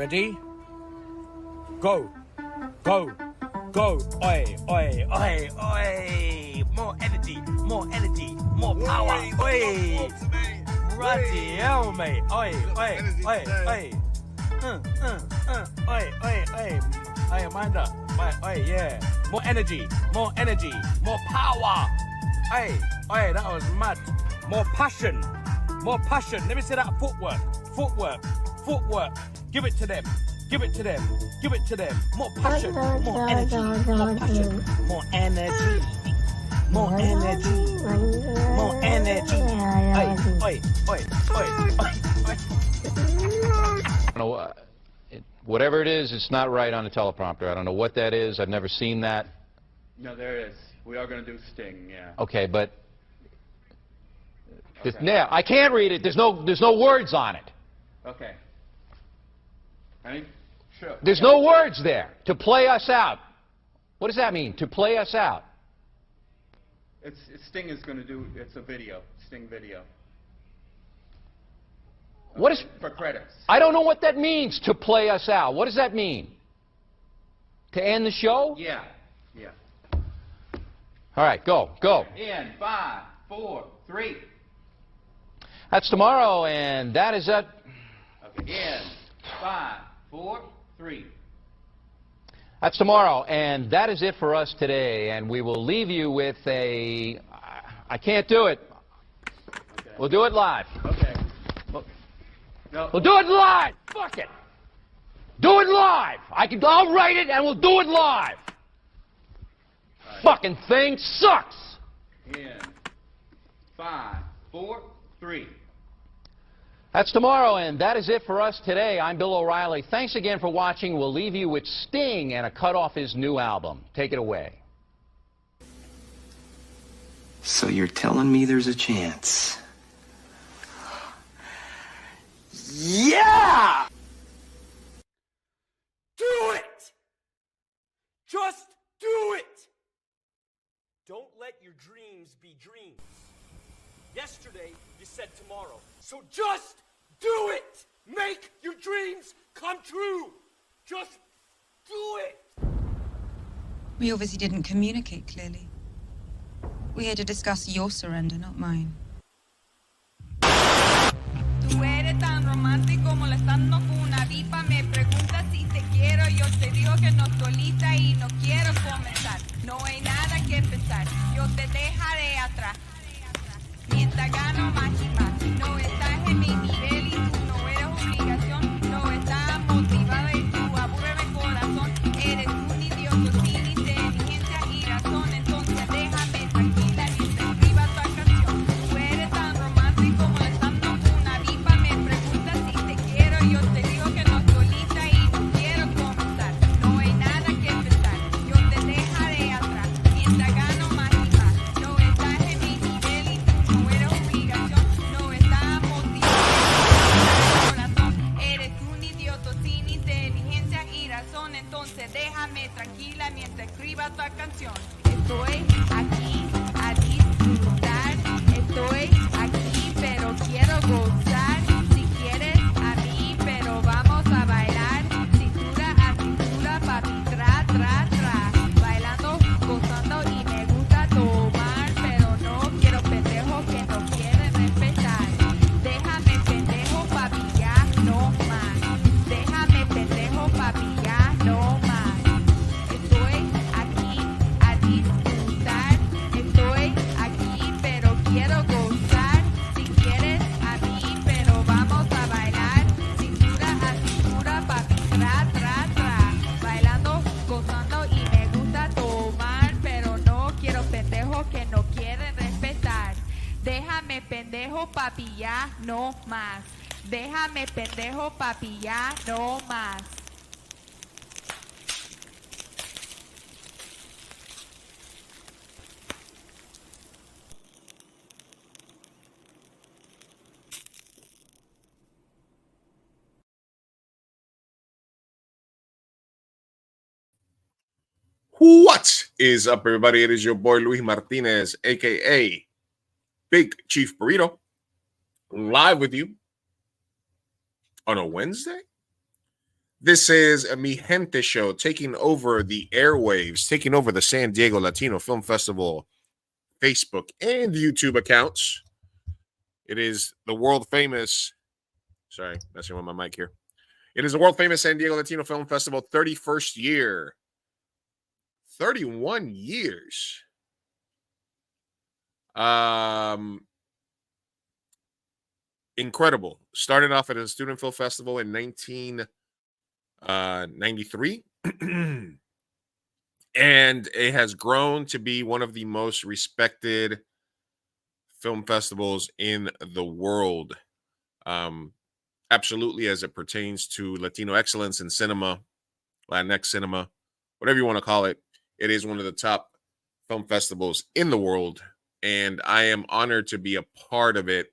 Ready? Go. Go. Go. Oi, oi, oi, oi. More energy, more energy, more power. Oi. Bloody hell, mate. Oi, oi, oi, oi. Oi, oi, oi. Oi, Amanda. Oi, yeah. More energy, more power. Oi, oi, that was mad. More passion. Let me see that footwork. Give it to them. More passion, more energy, more passion, more energy. Oi. I don't know, whatever it is, it's not right on the teleprompter. I don't know what that is. I've never seen that. No, there is. We are going to do Sting, yeah. Okay, but Okay. yeah, I can't read it. There's no words on it. Okay. Ready? Sure. There's no words there. To play us out. What does that mean? To play us out. Sting is going to do, it's a video, Sting video. What is... For credits. I don't know what that means, to play us out. What does that mean? To end the show? Yeah. All right, go. In 5, 4, 3. That's tomorrow, and that is it. Okay. In 5, 4, 3. That's tomorrow, and that is it for us today. And we will leave you with a... I can't do it. Okay. We'll do it live. Okay. No. We'll do it live. Fuck it. Do it live. I'll write it, and we'll do it live. Right. Fucking thing sucks. In 5, 4, 3. That's tomorrow, and that is it for us today. I'm Bill O'Reilly. Thanks again for watching. We'll leave you with Sting and a cut off his new album. Take it away. So you're telling me there's a chance? Yeah! Do it! Just do it! Don't let your dreams be dreams. Yesterday, you said tomorrow. So just do it! Make your dreams come true! Just do it! We obviously didn't communicate clearly. We're here to discuss your surrender, not mine. Tú eres tan romántico molestando con una diva. Me preguntas si te quiero, yo te digo que no estoy lista y no quiero comenzar. No hay nada que pensar, yo te dejaré atrás. Mientras gano más y más, no estás en mi nivel y tú no eres obligación. No estás motivada y tú aburres mi corazón. Eres un idiota sin inteligencia y razón. Entonces déjame tranquila y te escriba tu canción. Tú eres tan romántico molestando con una diva. Me preguntas si te quiero, yo te digo que no estoy lista y no quiero comenzar. No hay nada que pensar, yo te dejaré atrás. Mientras gano más y más, no estás en mi nivel y tú no eres obligación. No estás motivado corazón. Eres un idiota sin inteligencia y razón. Entonces déjame tranquila mientras escriba tu canción. Estoy aquí a disfrutar. Estoy aquí pero quiero gozar. Si quieres a mí pero vamos a bailar. Cintura a cintura, papi, tra, tra, tra. Bailando, gozando y me gusta tomar. Pero no quiero pendejos que no quieren respetar. Déjame pendejo, papi, ya no más. Déjame pendejo, papi, ya no más. Estoy aquí a disfrutar. Estoy aquí pero quiero gozar. Si quieres a mí pero vamos a bailar. Cintura a cintura, papi, tra, tra, tra. Bailando, gozando y me gusta tomar. Pero no quiero pendejos que no quieren respetar. Déjame pendejo, papi, ya no más. Déjame pendejo, papi, ya no más. What is up, everybody? It is your boy Luis Martinez, aka Big Chief Burrito, live with you on a Wednesday. This is a Mi Gente show taking over the airwaves, taking over the San Diego Latino Film Festival Facebook and YouTube accounts. It is the world famous, sorry, messing with my mic here. It is the world famous San Diego Latino Film Festival 31st year. 31 years. Incredible. Started off at a student film festival in 1993. And it has grown to be one of the most respected film festivals in the world. Absolutely, as it pertains to Latino excellence in cinema, Latinx cinema, whatever you want to call it. It is one of the top film festivals in the world, and I am honored to be a part of it,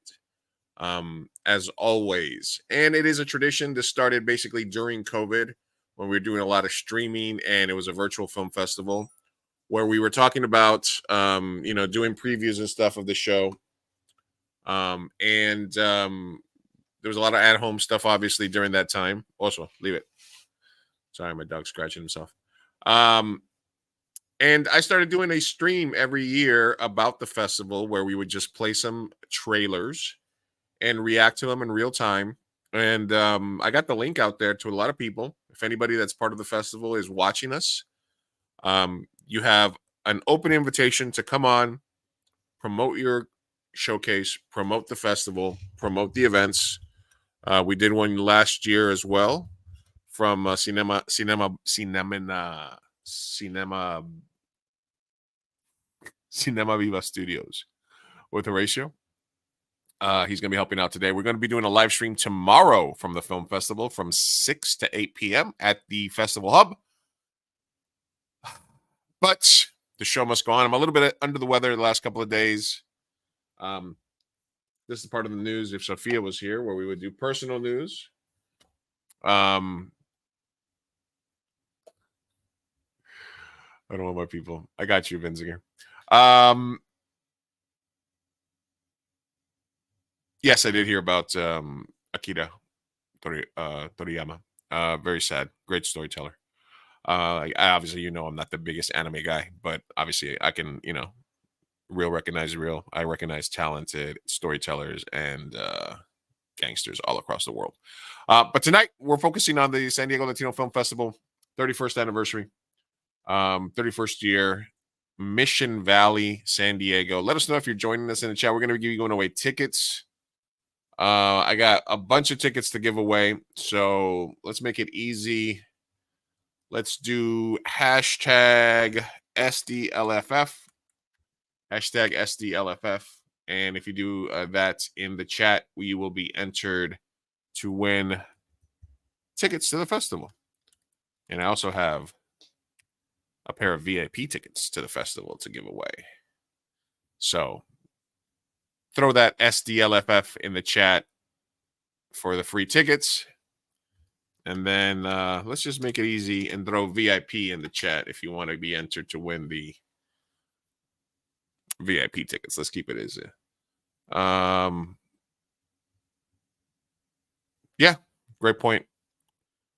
as always. And it is a tradition that started basically during COVID, when we were doing a lot of streaming, and it was a virtual film festival where we were talking about, doing previews and stuff of the show. There was a lot of at-home stuff, obviously, during that time. Also, leave it. Sorry, my dog's scratching himself. And I started doing a stream every year about the festival where we would just play some trailers and react to them in real time. And I got the link out there to a lot of people. If anybody that's part of the festival is watching us, you have an open invitation to come on, promote your showcase, promote the festival, promote the events. We did one last year as well from Cinema Viva Studios with Horatio. He's going to be helping out today. We're going to be doing a live stream tomorrow from the film festival from 6 to 8 p.m. at the Festival Hub. But the show must go on. I'm a little bit under the weather the last couple of days. This is part of the news if Sophia was here, where we would do personal news. I don't want my people. I got you, Vinziger. Yes, I did hear about Akira Toriyama. Very sad. Great storyteller. Obviously, I'm not the biggest anime guy, but obviously I can, real recognize real. I recognize talented storytellers and gangsters all across the world. But tonight we're focusing on the San Diego Latino Film Festival 31st anniversary, 31st year, Mission Valley, San Diego. Let us know if you're joining us in the chat. We're going to be giving away tickets. I got a bunch of tickets to give away, so let's make it easy. Let's do hashtag SDLFF. Hashtag SDLFF. And if you do that in the chat, we will be entered to win tickets to the festival. And I also have a pair of VIP tickets to the festival to give away. So throw that SDLFF in the chat for the free tickets. And then let's just make it easy and throw VIP in the chat if you want to be entered to win the VIP tickets. Let's keep it as yeah, great point.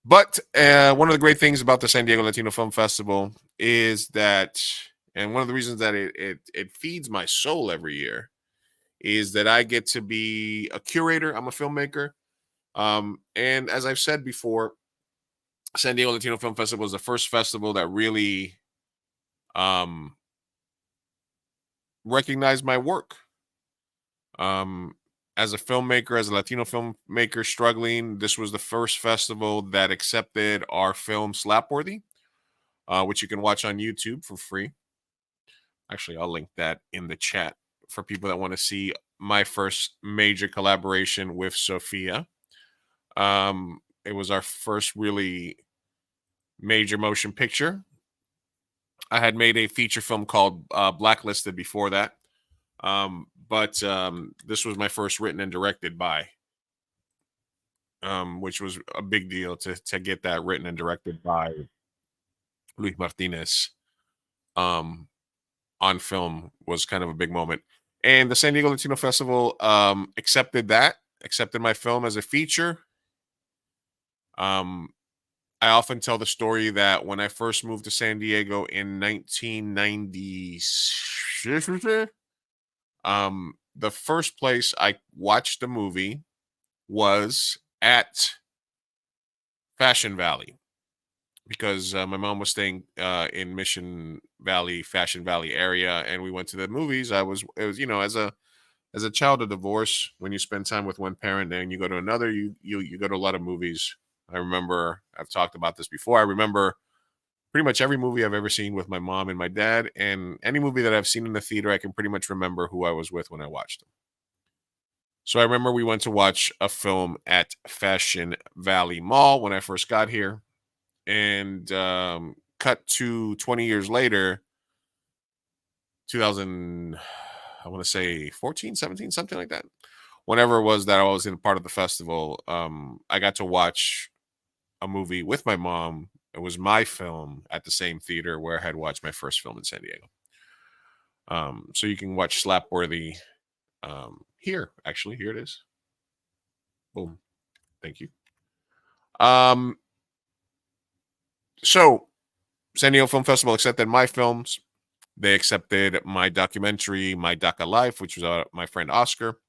But one of the great things about the San Diego Latino Film Festival is that, and one of the reasons that it feeds my soul every year, is that I get to be a curator. I'm a filmmaker. And as I've said before, San Diego Latino Film Festival is the first festival that really recognized my work. As a filmmaker, as a Latino filmmaker struggling, this was the first festival that accepted our film Slapworthy, which you can watch on YouTube for free. Actually, I'll link that in the chat for people that want to see my first major collaboration with Sophia. It was our first really major motion picture. I had made a feature film called Blacklisted before that. But this was my first written and directed by, which was a big deal to get that written and directed by Luis Martinez on film was kind of a big moment. And the San Diego Latino Festival accepted my film as a feature. I often tell the story that when I first moved to San Diego in 1996, the first place I watched a movie was at Fashion Valley because my mom was staying in Mission Valley, Fashion Valley area, and we went to the movies. It was, as a child of divorce, when you spend time with one parent and you go to another, you go to a lot of movies. I remember I've talked about this before. I remember pretty much every movie I've ever seen with my mom and my dad, and any movie that I've seen in the theater, I can pretty much remember who I was with when I watched them. So I remember we went to watch a film at Fashion Valley Mall when I first got here, and cut to 20 years later, 2000, I want to say 14, 17, something like that. Whenever it was that I was in part of the festival, I got to watch a movie with my mom. It was my film at the same theater where I had watched my first film in San Diego. So you can watch Slapworthy here. Actually, here it is. Boom. Thank you. So San Diego Film Festival accepted my films. They accepted my documentary, My DACA Life, which was my friend Oscar.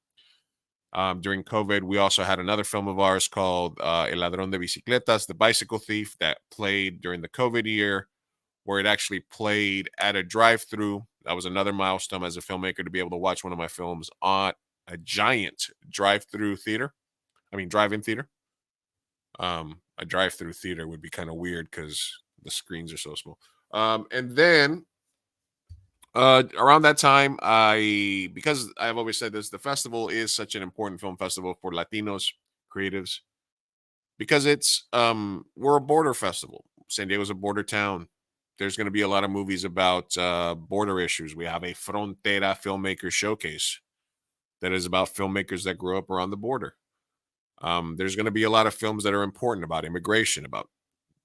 During COVID, we also had another film of ours called El Ladrón de Bicicletas, The Bicycle Thief, that played during the COVID year, where it actually played at a drive-through. That was another milestone as a filmmaker to be able to watch one of my films on a giant drive-through theater. I mean, drive-in theater. A drive-through theater would be kind of weird because the screens are so small. And then around that time, because I've always said this, the festival is such an important film festival for Latinos, creatives, because it's we're a border festival. San Diego's a border town. There's going to be a lot of movies about border issues. We have a Frontera filmmaker showcase that is about filmmakers that grew up around the border. There's going to be a lot of films that are important about immigration, about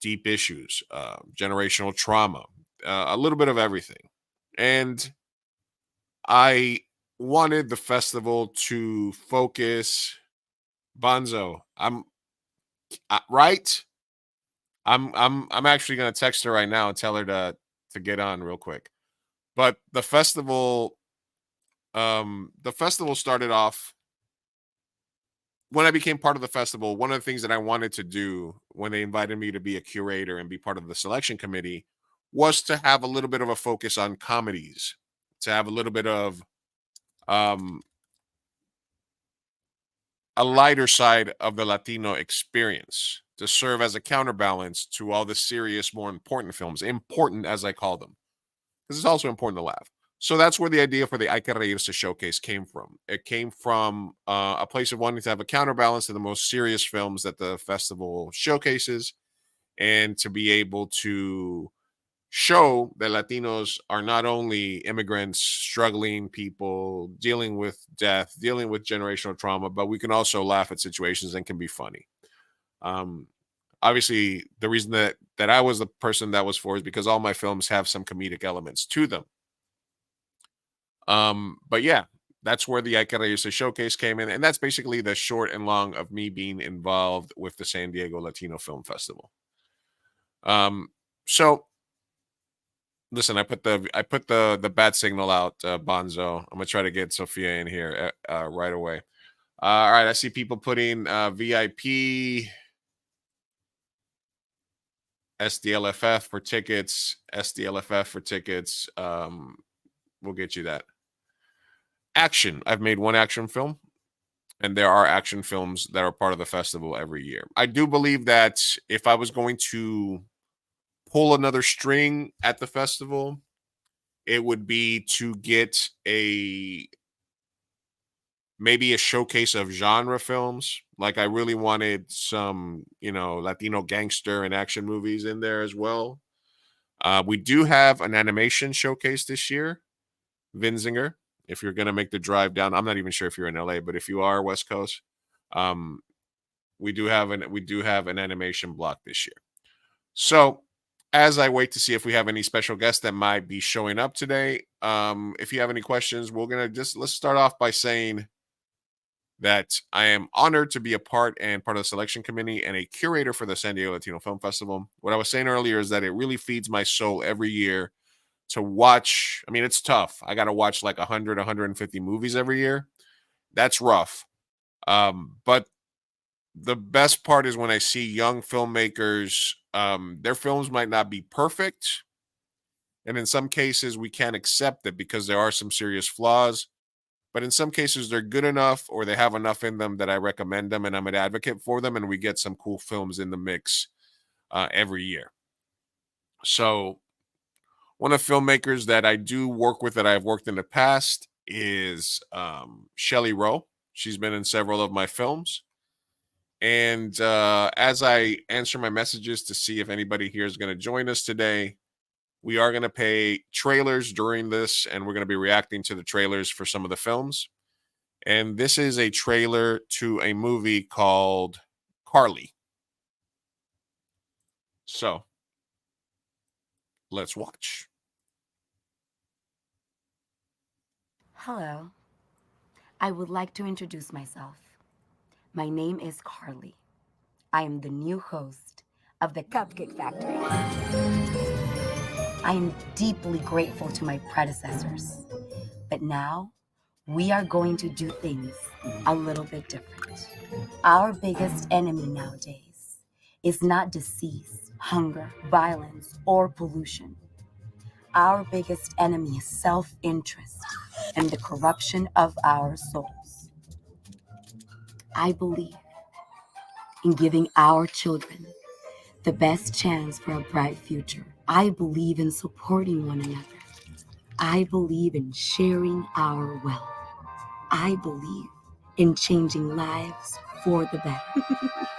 deep issues, generational trauma, a little bit of everything. And I wanted the festival to focus. Bonzo, right. I'm actually going to text her right now and tell her to get on real quick. But the festival started off when I became part of the festival. One of the things that I wanted to do when they invited me to be a curator and be part of the selection committee was to have a little bit of a focus on comedies, to have a little bit of a lighter side of the Latino experience, to serve as a counterbalance to all the serious, more important films, important as I call them, because it's also important to laugh. So that's where the idea for the Hay que Reírse showcase came from. It came from a place of wanting to have a counterbalance to the most serious films that the festival showcases, and to be able to show that Latinos are not only immigrants, struggling people, dealing with death, dealing with generational trauma, but we can also laugh at situations and can be funny. Obviously, the reason that I was the person that was for is because all my films have some comedic elements to them. But yeah, that's where the Hay que Reírse showcase came in, and that's basically the short and long of me being involved with the San Diego Latino Film Festival. So listen, I put the bat signal out, Bonzo. I'm gonna try to get Sophia in here right away. All right, I see people putting VIP, SDLFF for tickets, SDLFF for tickets. We'll get you that. Action. I've made one action film, and there are action films that are part of the festival every year. I do believe that if I was going to pull another string at the festival, it would be to get maybe a showcase of genre films. Like I really wanted some, Latino gangster and action movies in there as well. We do have an animation showcase this year, Vinzinger. If you're going to make the drive down, I'm not even sure if you're in LA, but if you are West Coast, we do have an animation block this year. So as I wait to see if we have any special guests that might be showing up today, if you have any questions, let's start off by saying that I am honored to be a part of the selection committee and a curator for the San Diego Latino Film Festival. What I was saying earlier is that it really feeds my soul every year to watch. I mean, it's tough. I got to watch like 100, 150 movies every year. That's rough. But the best part is when I see young filmmakers, their films might not be perfect. And in some cases, we can't accept it because there are some serious flaws. But in some cases, they're good enough or they have enough in them that I recommend them and I'm an advocate for them. And we get some cool films in the mix every year. So one of the filmmakers that I do work with that I've worked in the past is Shelley Rowe. She's been in several of my films. And as I answer my messages to see if anybody here is going to join us today, we are going to pay trailers during this, and we're going to be reacting to the trailers for some of the films. And this is a trailer to a movie called Carly. So let's watch. Hello. I would like to introduce myself. My name is Carly. I am the new host of the Cupcake Factory. I am deeply grateful to my predecessors, but now we are going to do things a little bit different. Our biggest enemy nowadays is not disease, hunger, violence, or pollution. Our biggest enemy is self-interest and the corruption of our souls. I believe in giving our children the best chance for a bright future. I believe in supporting one another. I believe in sharing our wealth. I believe in changing lives for the better.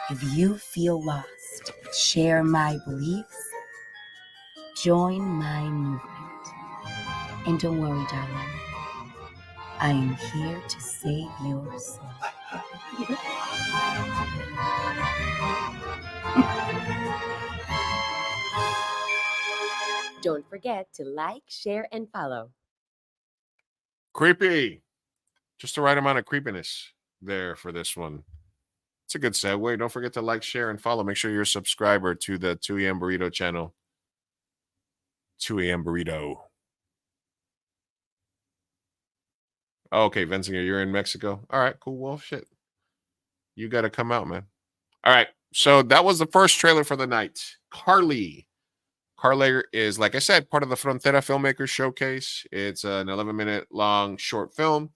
If you feel lost, share my beliefs, join my movement. And don't worry, darling. I am here to save your soul. Don't forget to like, share, and follow. Creepy. Just the right amount of creepiness there for this one. It's a good segue. Don't forget to like, share, and follow. Make sure you're a subscriber to the 2 a.m. Burrito channel. 2 a.m. Burrito. Okay, Vensinger, you're in Mexico. All right, cool. Well, shit. You got to come out, man. All right. So that was the first trailer for the night. Carly. Carly is, like I said, part of the Frontera Filmmakers Showcase. It's an 11-minute long short film.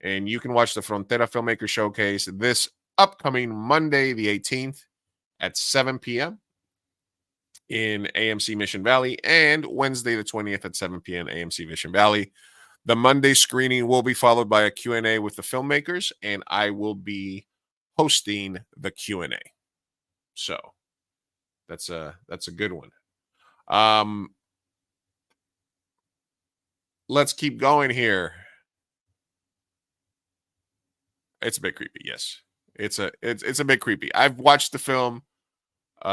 And you can watch the Frontera Filmmakers Showcase this upcoming Monday, the 18th at 7 p.m. in AMC Mission Valley and Wednesday, the 20th at 7 p.m. AMC Mission Valley. The Monday screening will be followed by a Q&A with the filmmakers, and I will be hosting the Q&A. So that's a good one. Let's keep going here. It's a bit creepy, yes. It's a bit creepy. I've watched the film.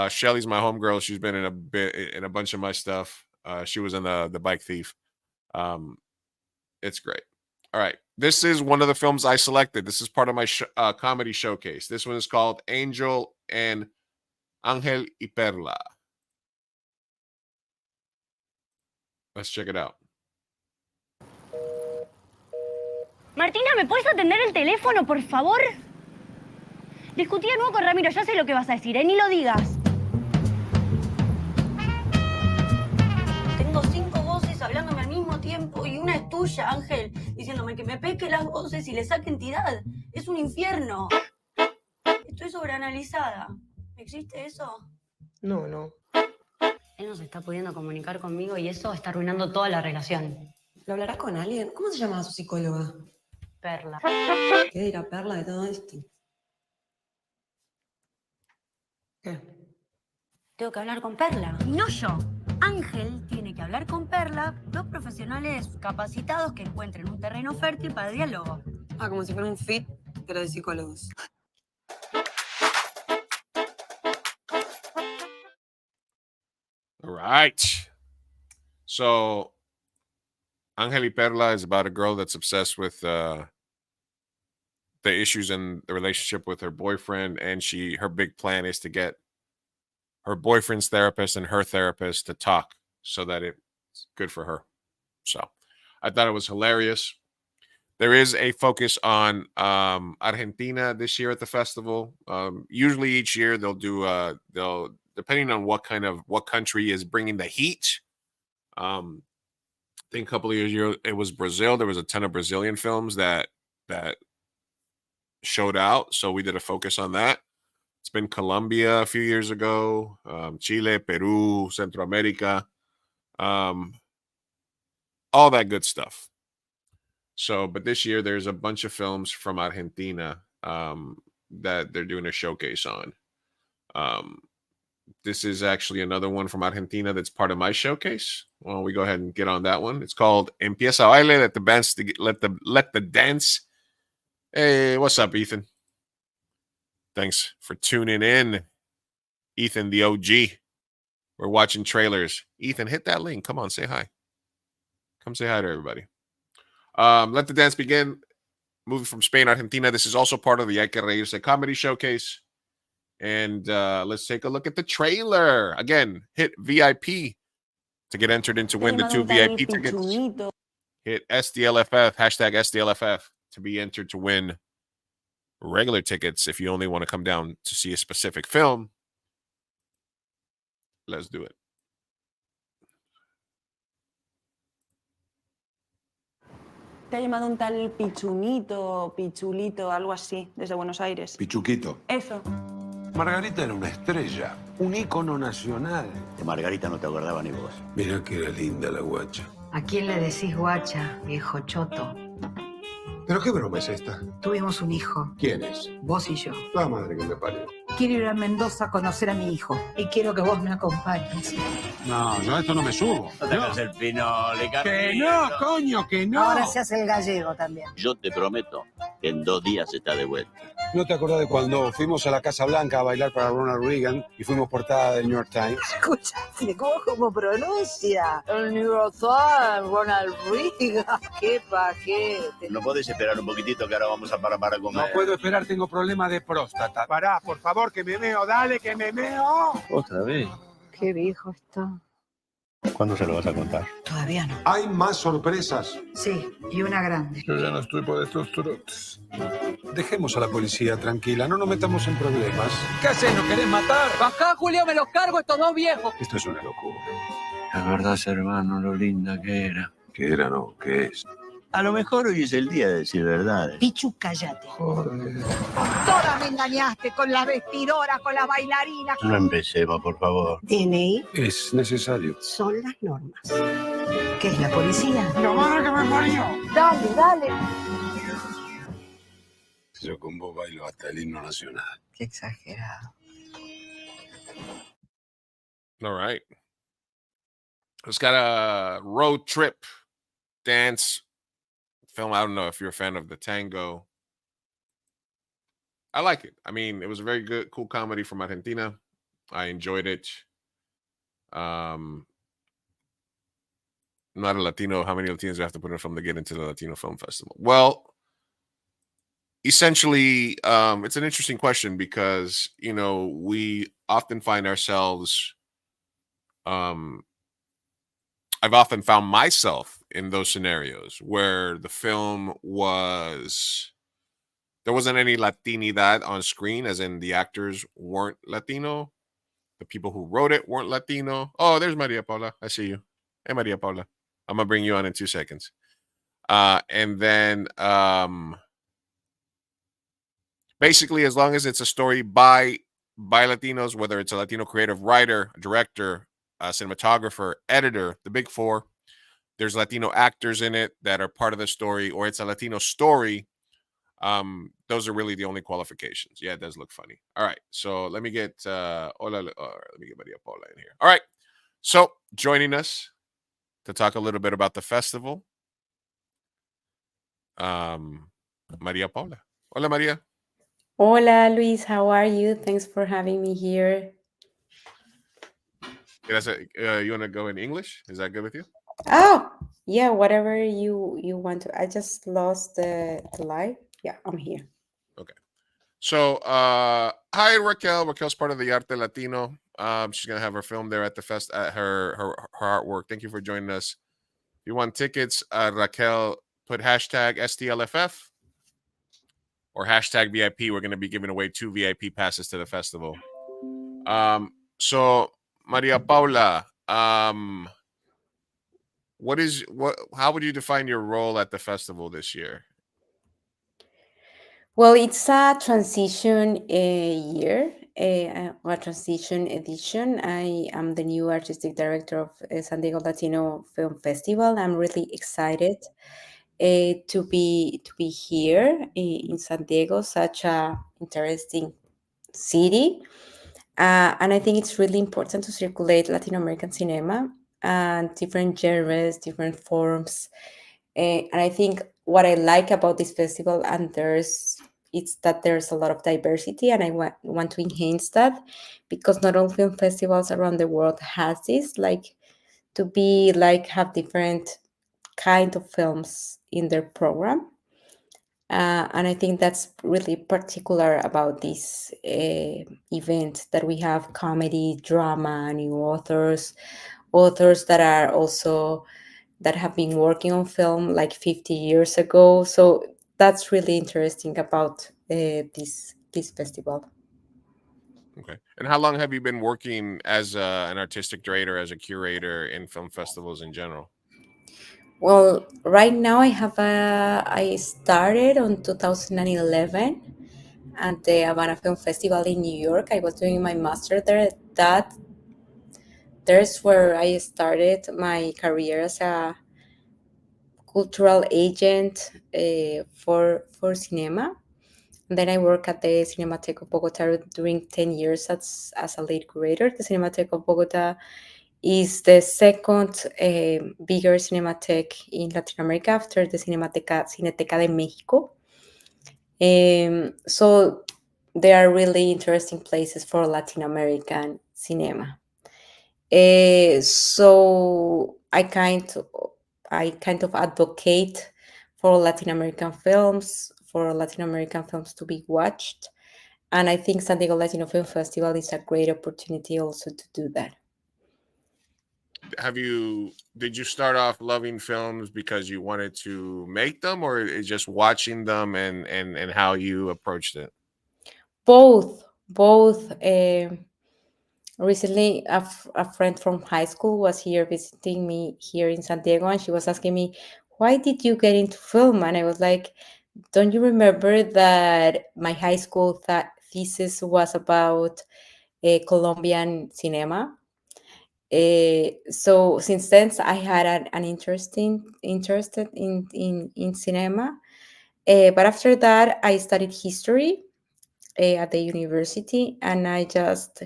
Shelly's my homegirl. She's been in a bunch of my stuff. She was in the Bike Thief. It's great. All right. This is one of the films I selected. This is part of my comedy showcase. This one is called Angel and Ángel y Perla. Let's check it out. Martina, ¿me puedes atender el teléfono, por favor? Discutí de nuevo con Ramiro, ya sé lo que vas a decir, ni lo digas. Tengo 5 voces hablándome al mismo tiempo y una es tuya, Ángel, diciéndome que me pesque las voces y le saque entidad. Es un infierno. Estoy sobreanalizada. ¿Existe eso? No. Él no se está pudiendo comunicar conmigo y eso está arruinando toda la relación. ¿Lo hablarás con alguien? ¿Cómo se llama su psicóloga? Perla. ¿Qué dirá Perla de todo esto? ¿Qué? Tengo que hablar con Perla. Y no yo. Ángel tiene que hablar con Perla, dos profesionales capacitados que encuentren un terreno fértil para el diálogo. Ah, como si fuera un fit, pero de psicólogos. All right. So, Ángel y Perla is about a girl that's obsessed with the issues in the relationship with her boyfriend, and her big plan is to get her boyfriend's therapist and her therapist to talk so that it's good for her. So I thought it was hilarious. There is a focus on Argentina this year at the festival. Usually each year they'll do they'll, depending on what country is bringing the heat. I think a couple of years ago it was Brazil. There was a ton of Brazilian films that showed out, so we did a focus on that. It's been Colombia a few years ago, Chile, Peru, Centro America, all that good stuff. So, but this year there's a bunch of films from Argentina that they're doing a showcase on. This is actually another one from Argentina that's part of my showcase. Well, we go ahead and get on that one. It's called Empieza a Baile. Let the dance. Hey, what's up, Ethan? Thanks for tuning in, Ethan, the OG. We're watching trailers. Ethan, hit that link. Come on, say hi. Come say hi to everybody. Let the dance begin. Movie from Spain, Argentina. This is also part of the Hay que Reírse Comedy Showcase. And let's take a look at the trailer. Again, hit VIP to get entered in to win the 2 VIP tickets. Hit SDLFF, hashtag SDLFF, to be entered to win regular tickets if you only want to come down to see a specific film. Let's do it. Te ha llamado un tal Pichulito, algo así, desde Buenos Aires. Pichuquito. Eso. Margarita era una estrella, un ícono nacional. De Margarita no te acordaba ni vos. Mira que era linda la guacha. ¿A quién le decís guacha, viejo choto? ¿Pero qué broma es esta? Tuvimos un hijo. ¿Quién es? Vos y yo. La madre que me parió. Quiero ir a Mendoza a conocer a mi hijo. Y quiero que vos me acompañes. No, yo a esto no me subo. No te hagas el pinole, ¡Que no, coño, que no! Ahora se hace el gallego también. Yo te prometo que en 2 días está de vuelta. ¿No te acordás de cuando fuimos a la Casa Blanca a bailar para Ronald Reagan y fuimos portada del New York Times? Escuchaste, ¿cómo pronuncia? El New York Times, Ronald Reagan. ¡Qué pajete! ¿No podés esperar un poquitito que ahora vamos a parar para comer? No puedo esperar, tengo problema de próstata. Pará, por favor, que me meo, dale, que me meo. ¿Otra vez? Qué viejo está. ¿Cuándo se lo vas a contar? Todavía no. ¿Hay más sorpresas? Sí, y una grande. Yo ya no estoy por estos trotes. Dejemos a la policía tranquila, no nos metamos en problemas. ¿Qué haces? ¿No querés matar? Bajá, Julio, me los cargo estos 2 viejos. Esto es una locura. La verdad, hermano, lo linda que era. ¿Qué era, no? ¿Qué es? A lo mejor hoy es el día de decir verdades. Pichu, cállate. Joder. Toda me engañaste con las vestidoras, con las bailarinas. No empecemos, por favor. DNI. Es necesario. Son las normas. ¿Qué es la policía? ¡La madre que me parió! Dale, dale. Yo con vos bailo hasta el himno nacional. Qué exagerado. All right. It's got a road trip dance film. I don't know if you're a fan of the tango. I like it. I mean, it was a very good, cool comedy from Argentina. I enjoyed it. Not a Latino. How many Latinos do I have to put in a film to get into the Latino Film Festival? Well, essentially, it's an interesting question because, you know, we often find ourselves, I've often found myself in those scenarios where the film there wasn't any Latinidad on screen, as in the actors weren't Latino. The people who wrote it weren't Latino. Oh, there's Maria Paula. I see you. Hey, Maria Paula. I'm going to bring you on in 2 seconds. And then basically, as long as it's a story by Latinos, whether it's a Latino creative writer, director, cinematographer, editor, the big 4, there's Latino actors in it that are part of the story, or it's a Latino story. Those are really the only qualifications. Yeah, it does look funny. All right, so let me get let me get Maria Paula in here. All right, so joining us to talk a little bit about the festival, Maria Paula. Hola, Maria. Hola, Luis. How are you? Thanks for having me here. You want to go in English? Is that good with you? Oh, yeah, whatever you want to. I just lost the live. Yeah, I'm here. So, hi Raquel. Raquel's part of the Arte Latino. She's gonna have her film there at the fest at her artwork. Thank you for joining us. If you want tickets, Raquel, put hashtag STLFF or hashtag VIP. We're gonna be giving away 2 VIP passes to the festival. So Maria Paula, how would you define your role at the festival this year? Well, it's a transition year, a transition edition. I am the new artistic director of San Diego Latino Film Festival. I'm really excited to be here in San Diego, such a interesting city. And I think it's really important to circulate Latin American cinema and different genres, different forms. And I think what I like about this festival, and it's that there's a lot of diversity, and I want to enhance that, because not all film festivals around the world has this, like, to be like have different kind of films in their program. And I think that's really particular about this event, that we have comedy, drama, new authors that are also that have been working on film like 50 years ago. So that's really interesting about this festival. Okay. And how long have you been working as an artistic director, as a curator in film festivals in general? Well, right now I started on 2011 at the Havana Film Festival in New York. I was doing my master there. There's where I started my career as a cultural agent for cinema. And then I work at the Cinematheque of Bogota during 10 years as a lead curator. The Cinematheque of Bogota is the second bigger cinematheque in Latin America after the Cineteca de Mexico. So they are really interesting places for Latin American cinema. So I kind of advocate for Latin American films, to be watched, and I think San Diego Latino Film Festival is a great opportunity also to do that. Did you start off loving films because you wanted to make them, or is just watching them and how you approached it? Both. Recently, a friend from high school was here visiting me here in San Diego, and she was asking me, "Why did you get into film?" And I was like, "Don't you remember that my high school thesis was about Colombian cinema?" So since then, I had an interested in cinema. But after that, I studied history at the university, and I just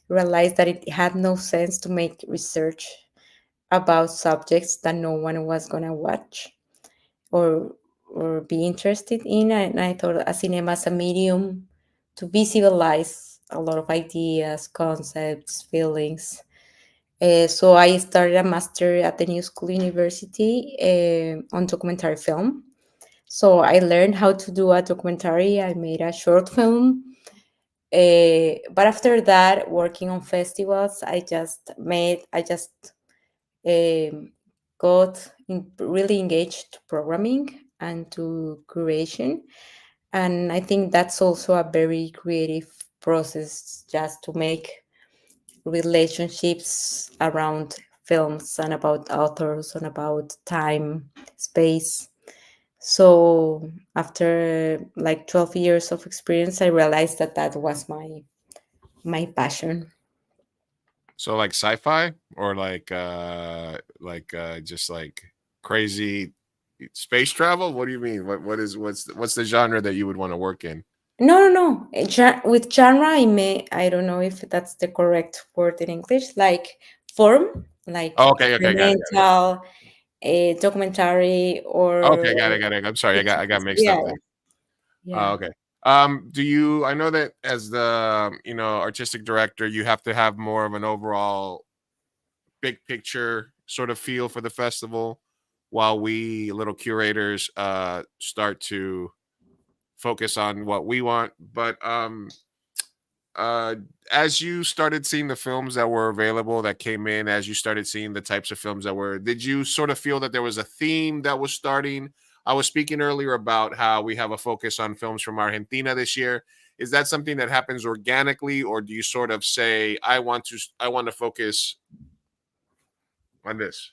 realized that it had no sense to make research about subjects that no one was gonna watch or be interested in. And I thought a cinema as a medium to visualize a lot of ideas, concepts, feelings. So I started a master at the New School University on documentary film. So I learned how to do a documentary. I made a short film. But after that, working on festivals, I just got really engaged to programming and to curation. And I think that's also a very creative process, just to make relationships around films and about authors and about time, space. So after like 12 years of experience, I realized that that was my passion. So like sci-fi, or just like crazy space travel? What do you mean? What's the genre that you would want to work in? No. With genre, I don't know if that's the correct word in English, like form, like Oh, okay, got it. experimental, documentary, or Okay, got it. I'm sorry, I got mixed yeah, up there. yeah. Okay. I know that as the artistic director, you have to have more of an overall big picture sort of feel for the festival, while we little curators start to focus on what we want. But as you started seeing the films that were available that came in, as you started seeing the types of films that were, did you sort of feel that there was a theme that was starting? I was speaking earlier about how we have a focus on films from Argentina this year. Is that something that happens organically, or do you sort of say, I want to focus on this?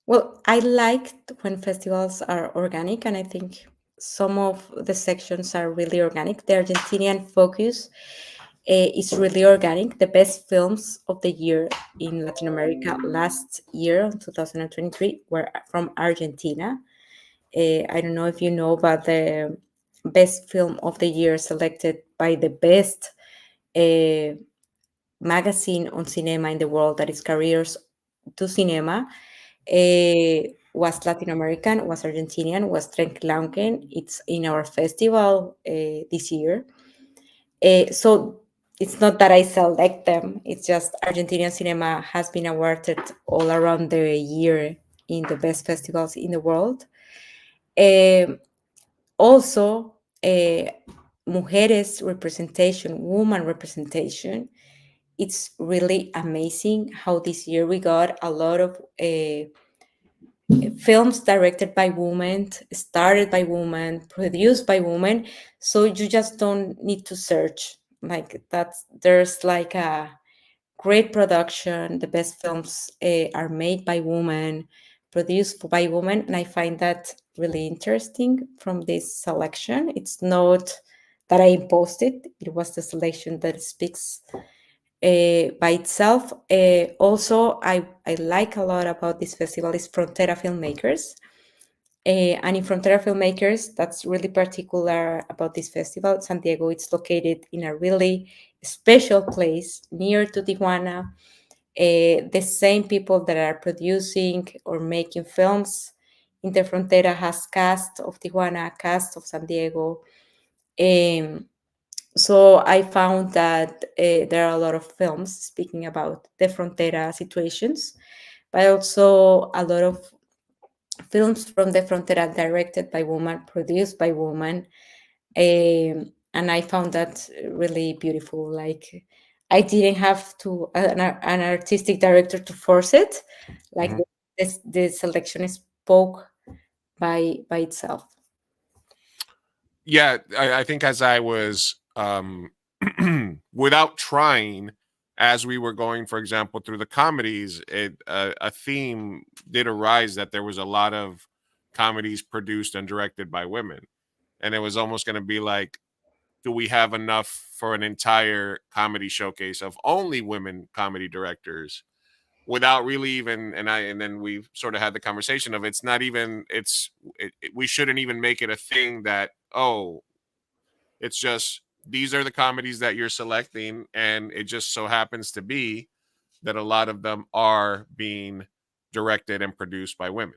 Well, I liked when festivals are organic, and I think some of the sections are really organic. The Argentinian focus is really organic. The best films of the year in Latin America last year, 2023, were from Argentina. I don't know if you know, but the best film of the year selected by the best magazine on cinema in the world, that is Careers to Cinema, was Latin American, was Argentinian, was Trenklauken. It's in our festival this year. So it's not that I select them, it's just Argentinian cinema has been awarded all around the year in the best festivals in the world. Also, mujeres representation, woman representation, it's really amazing how this year we got a lot of films directed by women, started by women, produced by women. So you just don't need to search. Like that's there's like a great production. The best films are made by women, produced by women, and I find that really interesting from this selection. It's not that I imposed it; it was the selection that speaks by itself. Also, I like a lot about this festival is Frontera filmmakers. And in Frontera filmmakers, that's really particular about this festival. San Diego, it's located in a really special place near to Tijuana. The same people that are producing or making films in the Frontera has cast of Tijuana, cast of San Diego. So I found that there are a lot of films speaking about the Frontera situations, but also a lot of films from the Frontera directed by women, produced by women. And I found that really beautiful. Like I didn't have to an artistic director to force it. Like the selection spoke by itself. Yeah, I think as I was without trying, as we were going, for example, through the comedies, a theme did arise that there was a lot of comedies produced and directed by women, and it was almost going to be like, do we have enough for an entire comedy showcase of only women comedy directors? Without really even, and then we sort of had the conversation of, it's not even, we shouldn't even make it a thing that, oh, it's just these are the comedies that you're selecting, and it just so happens to be that a lot of them are being directed and produced by women.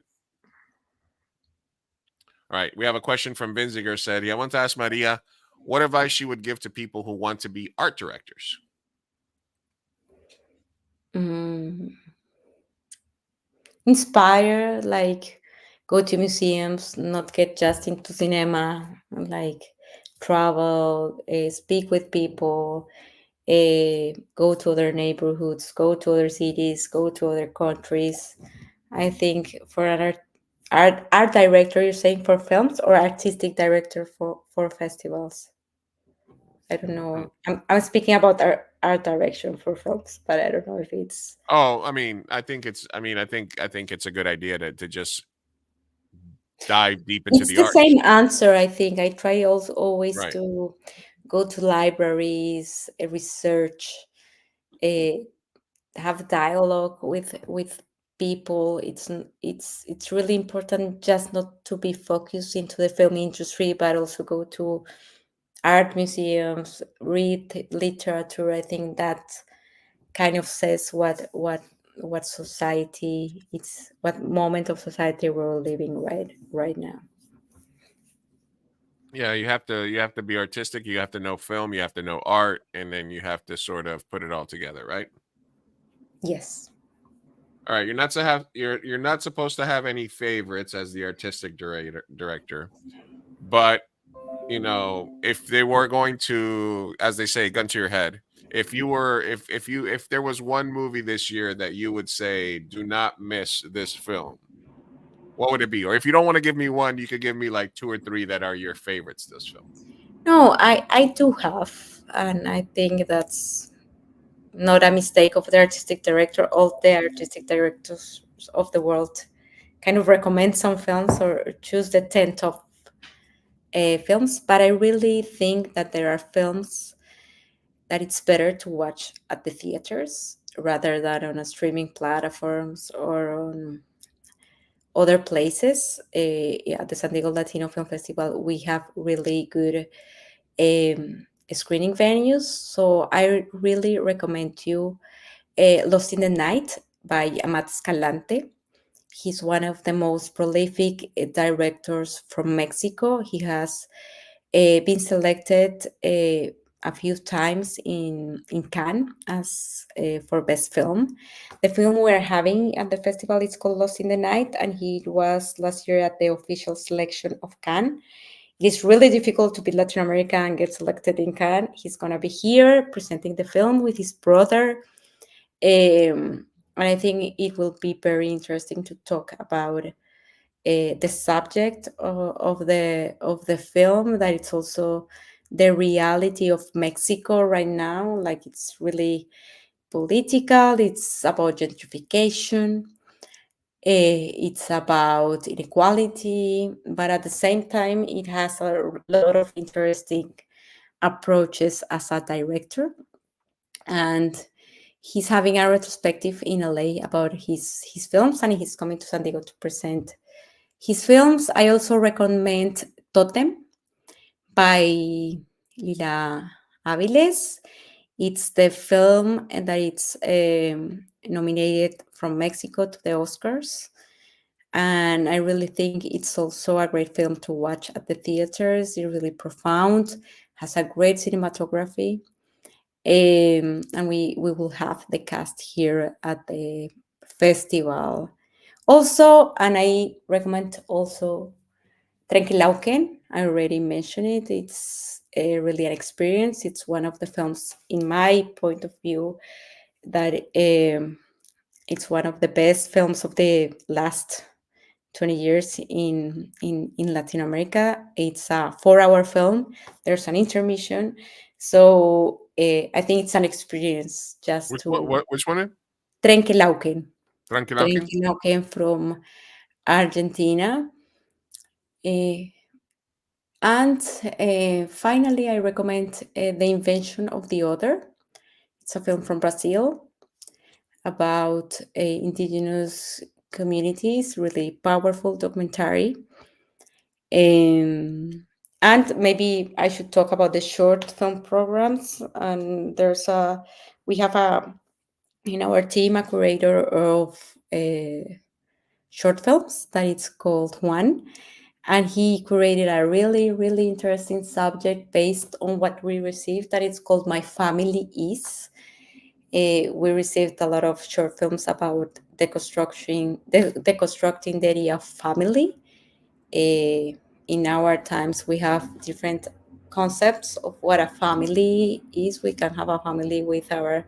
All right, we have a question from Vinziger. Said, I want to ask Maria what advice she would give to people who want to be art directors. Inspire, like go to museums, not get just into cinema, like travel, speak with people, go to other neighborhoods, go to other cities, go to other countries. I think for an art director, you're saying for films, or artistic director for festivals? I don't know. I'm speaking about art direction for films, but I don't know if it's. Oh, I mean, I think it's a good idea to just dive deep into It's the the arts. same answer, I think. I try also always Right. to go to libraries, research, have dialogue with people. It's really important just not to be focused into the film industry, but also go to art museums, read literature. I think that kind of says what society, it's what moment of society we're living right now. Yeah, you have to be artistic, you have to know film, you have to know art, and then you have to sort of put it all together, right? Yes. All right, you're not supposed to have any favorites as the artistic director, but you know, if they were going to, as they say, gun to your head, if you were, if there was one movie this year that you would say, do not miss this film, what would it be? Or if you don't want to give me one, you could give me like 2 or 3 that are your favorites this film. No, I do have, and I think that's not a mistake of the artistic director. All the artistic directors of the world kind of recommend some films or choose the 10 top films, but I really think that there are films that it's better to watch at the theaters rather than on a streaming platforms or on other places. At the San Diego Latino Film Festival, we have really good screening venues. So I really recommend you Lost in the Night by Amat Escalante. He's one of the most prolific directors from Mexico. He has been selected a few times in Cannes as for best film. The film we're having at the festival is called Lost in the Night, and he was last year at the official selection of Cannes. It is really difficult to be Latin American and get selected in Cannes. He's gonna be here presenting the film with his brother. And I think it will be very interesting to talk about the subject of the film, that it's also the reality of Mexico right now. Like, it's really political, it's about gentrification, it's about inequality, but at the same time it has a lot of interesting approaches as a director. And he's having a retrospective in LA about his films, and he's coming to San Diego to present his films. I also recommend Totem by Lila Aviles. It's the film that it's nominated from Mexico to the Oscars. And I really think it's also a great film to watch at the theaters. It's really profound, has a great cinematography. And we will have the cast here at the festival also. And I recommend also Trenkelauken. I already mentioned it. It's really an experience. It's one of the films, in my point of view, that it's one of the best films of the last 20 years in Latin America. It's a 4-hour film. There's an intermission. So I think it's an experience just Which one? Trenkelauken. Tranquilauken? Trenkelauken from Argentina. And finally, I recommend The Invention of the Other. It's a film from Brazil about indigenous communities, really powerful documentary. And maybe I should talk about the short film programs. And we have in our team a curator of short films that it's called Juan. And he created a really, really interesting subject based on what we received, that it's called My Family Is. We received a lot of short films about deconstructing the idea of family. In our times, we have different concepts of what a family is. We can have a family with our,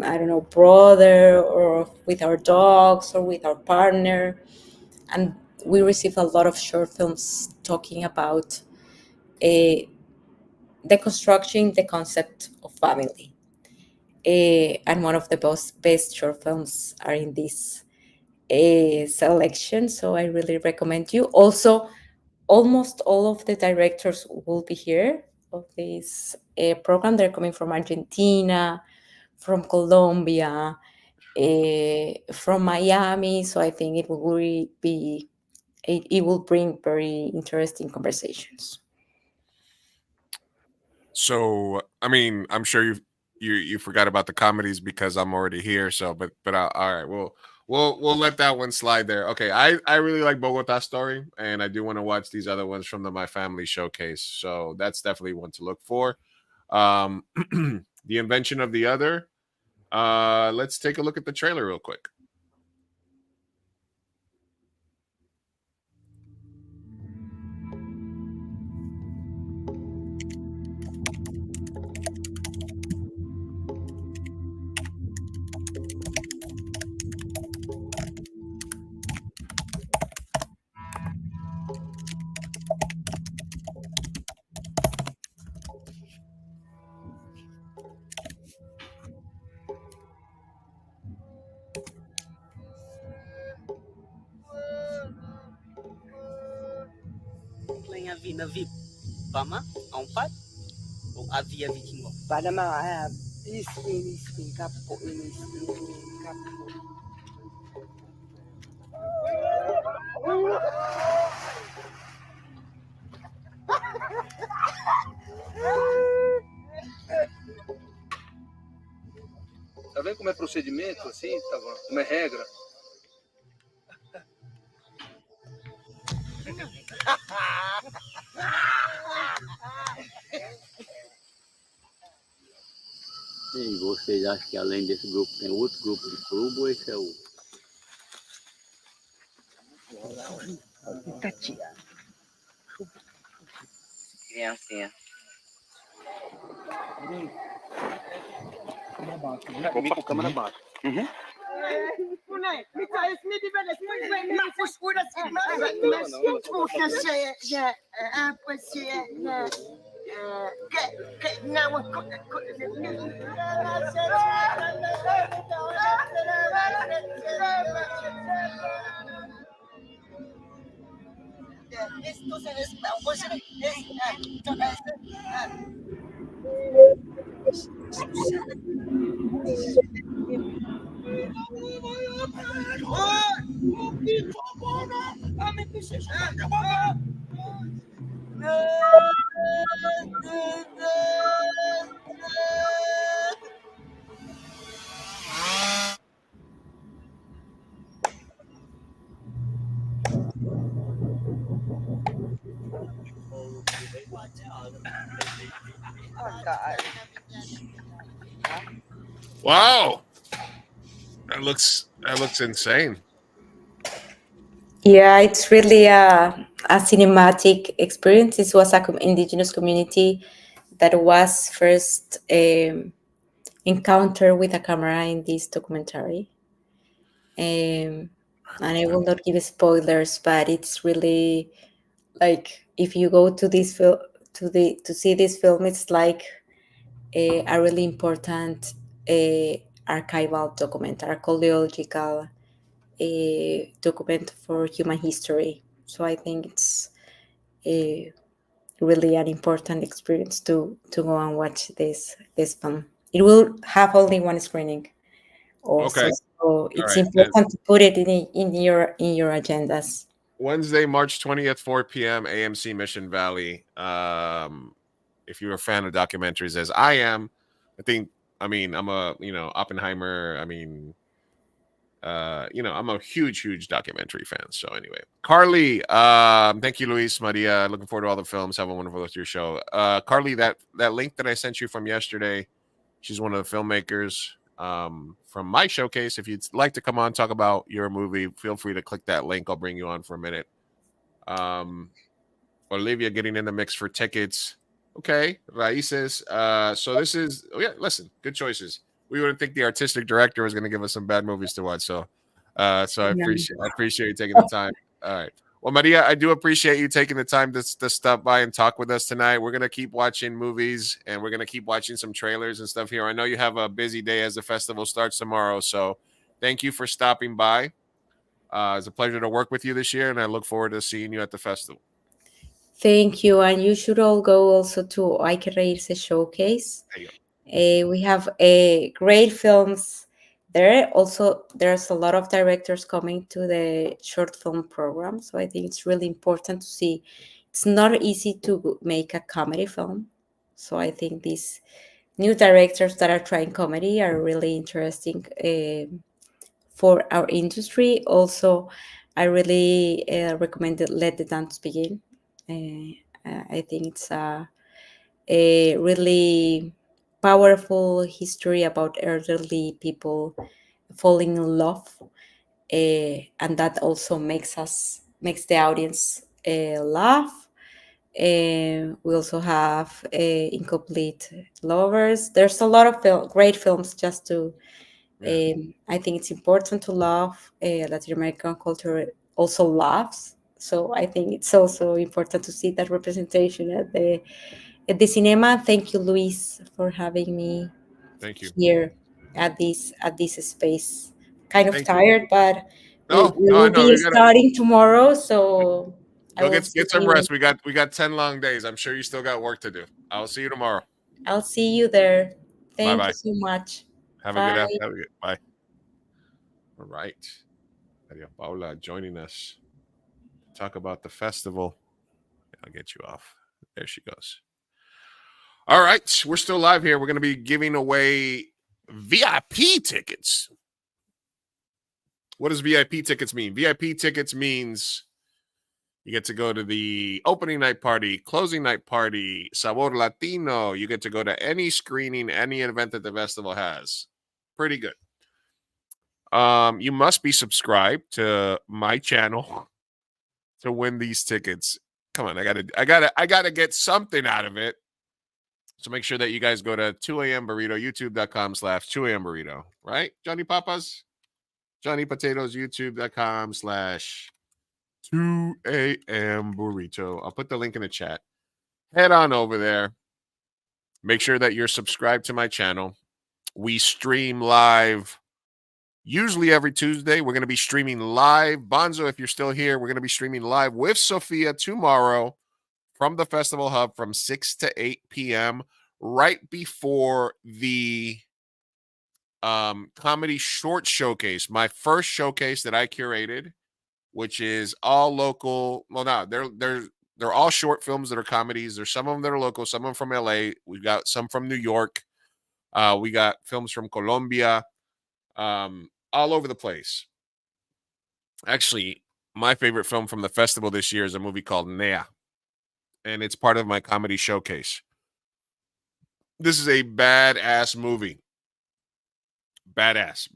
I don't know, brother, or with our dogs, or with our partner. And we receive a lot of short films talking about deconstructing the concept of family. And one of the best short films are in this selection. So I really recommend you. Also, almost all of the directors will be here of this program. They're coming from Argentina, from Colombia, from Miami. So I think it will really be, it will bring very interesting conversations. So, I mean, I'm sure you forgot about the comedies because I'm already here. So, but all right, we'll let that one slide there. Okay, I really like Bogota Story, and I do want to watch these other ones from the My Family Showcase. So that's definitely one to look for. The Invention of the Other. Let's take a look at the trailer real quick. tinha na VIP. Pama, a pat, o havia vikingo. Panama, ispin, capo, capo. Tá vendo como é procedimento, assim, tá bom? Como é regra? E vocês acham que além desse grupo tem outro grupo de clube ou esse é o... Tatia. Criancinha. Opa, câmera baixa. Uhum. Oh, God. Wow, that looks insane. Yeah, it's really a cinematic experience. This was a indigenous community that was first encounter with a camera in this documentary. And I will not give spoilers, but it's really like if you go to this film to see this film, it's like a really important archival document, archaeological document for human history. So I think it's really an important experience to go and watch this film. It will have only one screening, also, Okay. so it's right, then- important to put it in your agendas. Wednesday, March 20th, 4 p.m., AMC Mission Valley. If you're a fan of documentaries, as I am, I'm a, Oppenheimer. I'm a huge documentary fan. So anyway, Carly, thank you, Luis, Maria. Looking forward to all the films. Have a wonderful rest of your show. Carly, that link that I sent you from yesterday, she's one of the filmmakers from my showcase. If you'd like to come on, talk about your movie, feel free to click that link. I'll bring you on for a minute. Olivia getting in the mix for tickets. Okay, Raices. So this is, listen, good choices. We wouldn't think the artistic director was going to give us some bad movies to watch. So I appreciate you taking the time. All right. Well, Maria, I do appreciate you taking the time to stop by and talk with us tonight. We're going to keep watching movies and we're going to keep watching some trailers and stuff here. I know you have a busy day as the festival starts tomorrow. So thank you for stopping by. It's a pleasure to work with you this year, and I look forward to seeing you at the festival. Thank you, and you should all go also to Hay que Reírse Showcase. We have great films there. Also, there's a lot of directors coming to the short film program, so I think it's really important to see. It's not easy to make a comedy film, so I think these new directors that are trying comedy are really interesting for our industry. Also, I really recommend Let the Dance Begin. I think it's a really powerful history about elderly people falling in love, and that also makes the audience laugh. We also have Incomplete Lovers. There's a lot of great films just to. I think it's important to love. Latin American culture also laughs, so I think it's also important to see that representation at the cinema. Thank you, Luis, for having me here at this space. Kind of tired, but we will be starting tomorrow, so I Go will get some see rest. you. We got 10 long days. I'm sure you still got work to do. I'll see you tomorrow. I'll see you there. Bye Thank bye. you so much. Have a Bye. good afternoon. Bye. All right. Maria Paula joining us to talk about the festival. I'll get you off. There she goes. All right. We're still live here. We're going to be giving away VIP tickets. What does VIP tickets mean? VIP tickets means you get to go to the opening night party, closing night party, Sabor Latino. You get to go to any screening, any event that the festival has. Pretty good. You must be subscribed to my channel to win these tickets. Come on, I gotta get something out of it. So make sure that you guys go to 2am burrito, youtube.com/2am burrito, right? Johnny Papas, Johnny Potatoes, youtube.com/2am burrito. I'll put the link in the chat. Head on over there. Make sure that you're subscribed to my channel. We stream live usually every Tuesday. We're going to be streaming live. Bonzo, if you're still here, we're going to be streaming live with Sophia tomorrow from the Festival Hub from 6 to 8 p.m. right before the comedy short showcase, my first showcase that I curated, which is all local. Well, no, they're all short films that are comedies. There's some of them that are local, some of them from LA. We've got some from New York. We got films from Colombia, all over the place. Actually, my favorite film from the festival this year is a movie called Nea, and it's part of my comedy showcase. This is a badass movie. Badass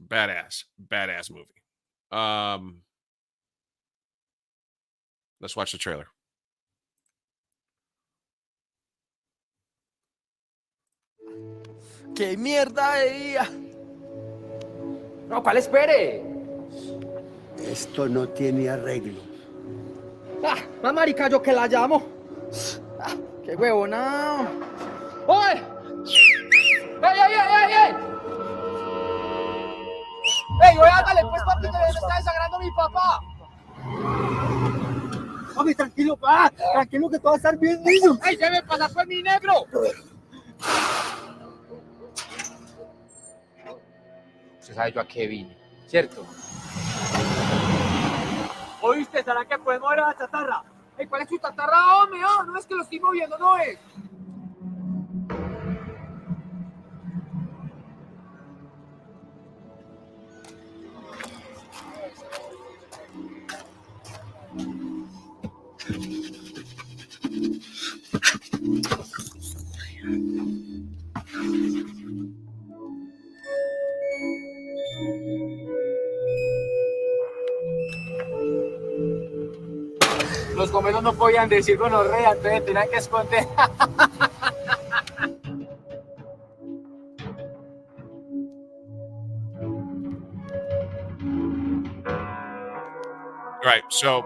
movie. Let's watch the trailer. ¡Qué mierda de día! No, ¿cuál espere? Esto no tiene arreglo. Ah, más marica yo que la llamo. Ah, qué huevona. ¡Oye! ¡Ey, ey, ey, ey, ey! ¡Ey, oye, hágale pues, papi, que me está desangrando mi papá! Papi, tranquilo, pa. Tranquilo que todo va a estar bien, niño. ¡Ey, se me pasa pues mi negro! Usted sabe yo a qué vine, ¿cierto? ¿Oíste? ¿Será que podemos ver a la chatarra? Ey, ¿cuál es su chatarra, hombre? Oh, no es que lo estoy moviendo, no es. Los gomelos no podían decir gonorrea, entonces tenían que esconder. All right, so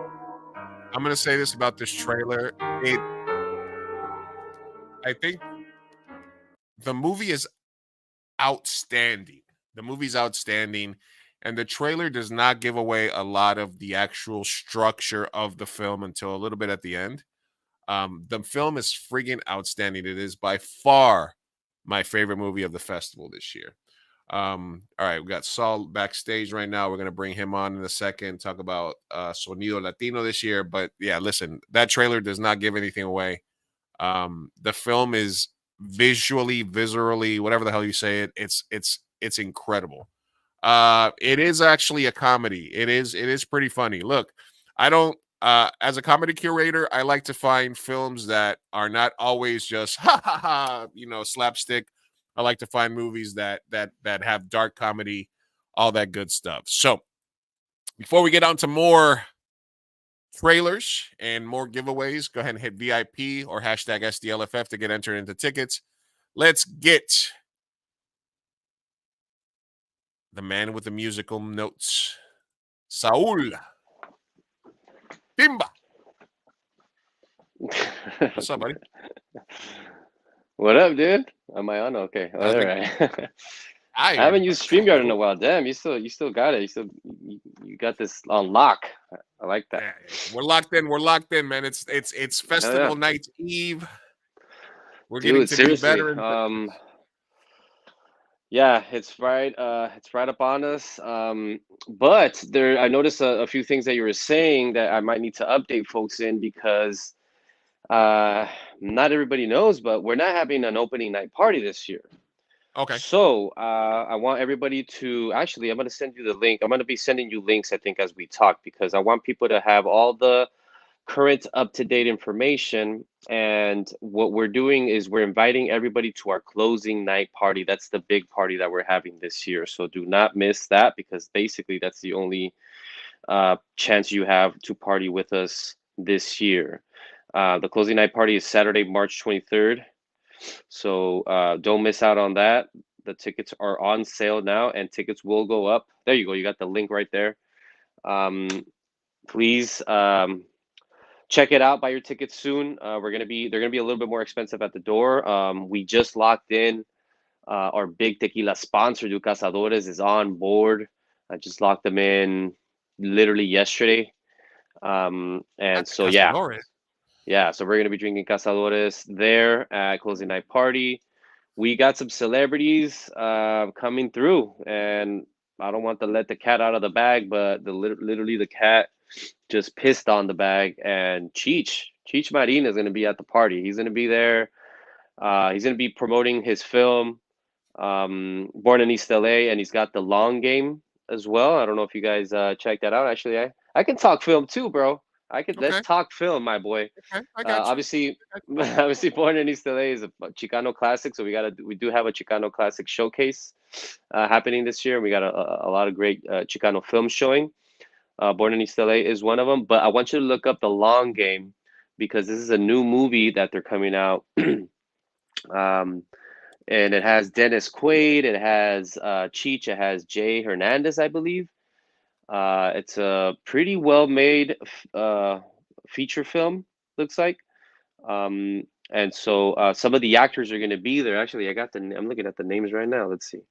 I'm going to say this about this trailer. I think the movie is outstanding. The movie's outstanding, and the trailer does not give away a lot of the actual structure of the film until a little bit at the end. The film is friggin' outstanding. It is by far my favorite movie of the festival this year. All right, we got Saul backstage right now. We're going to bring him on in a second, talk about Sonido Latino this year. But yeah, listen, that trailer does not give anything away. The film is viscerally, whatever the hell you say it, it's incredible. It is actually a comedy. It is pretty funny. Look, I don't as a comedy curator, I like to find films that are not always just ha ha ha, slapstick. I like to find movies that have dark comedy, all that good stuff. So before we get on to more trailers and more giveaways, go ahead and hit VIP or hashtag SDLFF to get entered into tickets. Let's get the man with the musical notes, Saul Timba. What's up, buddy? What up, dude? Am I on? Okay. All right. I haven't used StreamYard in a while. Damn, you still got it. You got this on lock. I like that. Yeah, we're locked in. We're locked in, man. It's festival night eve. We're getting Dude, to seriously. be better. Yeah, it's right up on us. But there, I noticed a few things that you were saying that I might need to update folks in because not everybody knows, but we're not having an opening night party this year. Okay. So I want everybody to actually, I'm going to send you the link. I'm going to be sending you links, I think, as we talk, because I want people to have all the current up-to-date information. And what we're doing is we're inviting everybody to our closing night party. That's the big party that we're having this year. So do not miss that, because basically that's the only chance you have to party with us this year. The closing night party is Saturday, March 23rd. So don't miss out on that. The tickets are on sale now, and tickets will go up. There you go. You got the link right there. Please check it out. Buy your tickets soon. They're gonna be a little bit more expensive at the door. We just locked in. Our big tequila sponsor, Du Cazadores, is on board. I just locked them in literally yesterday. And so Cazadores. yeah. So we're gonna be drinking Cazadores there at closing night party. We got some celebrities coming through, and I don't want to let the cat out of the bag, but literally the cat just pissed on the bag. And Cheech Marin is going to be at the party. He's going to be there. He's going to be promoting his film, Born in East LA, and he's got The Long Game as well. I don't know if you guys checked that out. Actually, I can talk film too, bro. Let's talk film, my boy. Okay, I got you. Obviously, Born in East LA is a Chicano classic, so we do have a Chicano classic showcase happening this year. We got a lot of great Chicano films showing. Born in East LA is one of them, but I want you to look up The Long Game, because this is a new movie that they're coming out. And it has Dennis Quaid, it has Cheech, it has Jay Hernandez, I believe. It's a pretty well-made feature film, looks like. And so some of the actors are going to be there. Actually, I'm looking at the names right now. Let's see.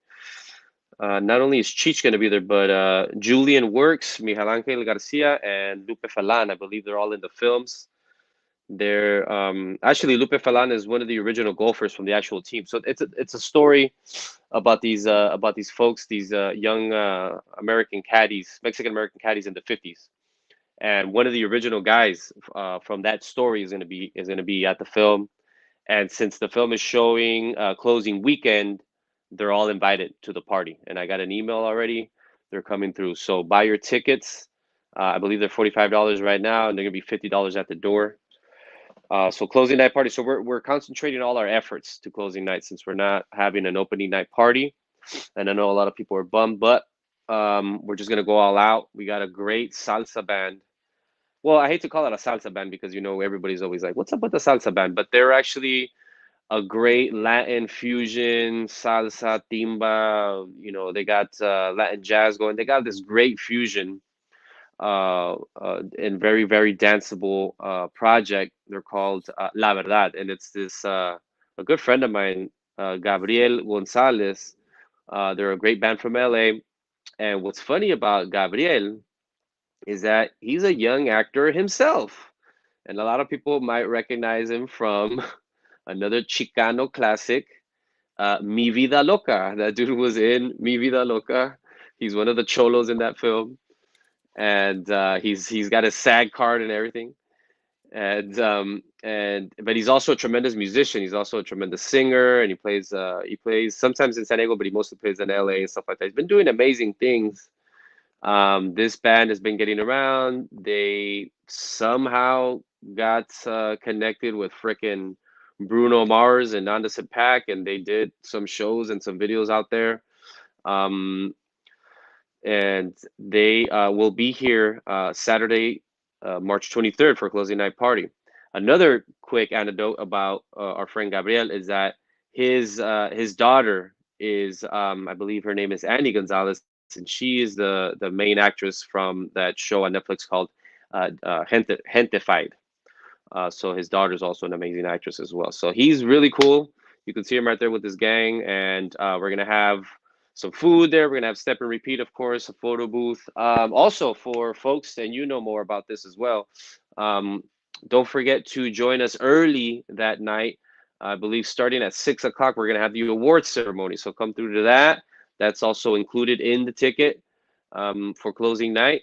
Not only is Cheech going to be there, but Julian Works, Miguel Angel Garcia, and Lupe Falan. I believe they're all in the films. They're actually, Lupe Falan is one of the original golfers from the actual team. So it's a story about these folks, these young American caddies, Mexican American caddies in the 50s. And one of the original guys from that story is going to be at the film. And since the film is showing closing weekend, they're all invited to the party. And I got an email already. They're coming through. So buy your tickets. I believe they're $45 right now, and they're going to be $50 at the door. So closing night party. So we're concentrating all our efforts to closing night, since we're not having an opening night party. And I know a lot of people are bummed, but we're just going to go all out. We got a great salsa band. Well, I hate to call it a salsa band, because everybody's always like, what's up with the salsa band? But they're actually a great Latin fusion, salsa, timba. They got Latin jazz going. They got this great fusion and very, very danceable project. They're called La Verdad, and it's this a good friend of mine, Gabriel Gonzalez. They're a great band from LA. And what's funny about Gabriel is that he's a young actor himself, and a lot of people might recognize him from another Chicano classic, Mi Vida Loca. That dude was in Mi Vida Loca. He's one of the cholos in that film, and he's got a SAG card and everything. But he's also a tremendous musician. He's also a tremendous singer, and he plays sometimes in San Diego, but he mostly plays in LA and stuff like that. He's been doing amazing things. This band has been getting around. They somehow got connected with frickin' Bruno Mars and Anderson .Paak, and they did some shows and some videos out there. And they will be here Saturday, March 23rd for closing night party. Another quick anecdote about our friend Gabriel is that his daughter is, I believe her name is Annie Gonzalez, and she is the main actress from that show on Netflix called Gentified. So his daughter is also an amazing actress as well. So he's really cool. You can see him right there with his gang, and we're gonna have some food there. We're gonna have step and repeat, of course, a photo booth. Also for folks, and you know more about this as well. Um, don't forget to join us early that night. I believe starting at 6 o'clock, we're gonna have the awards ceremony. So come through to that. That's also included in the ticket for closing night.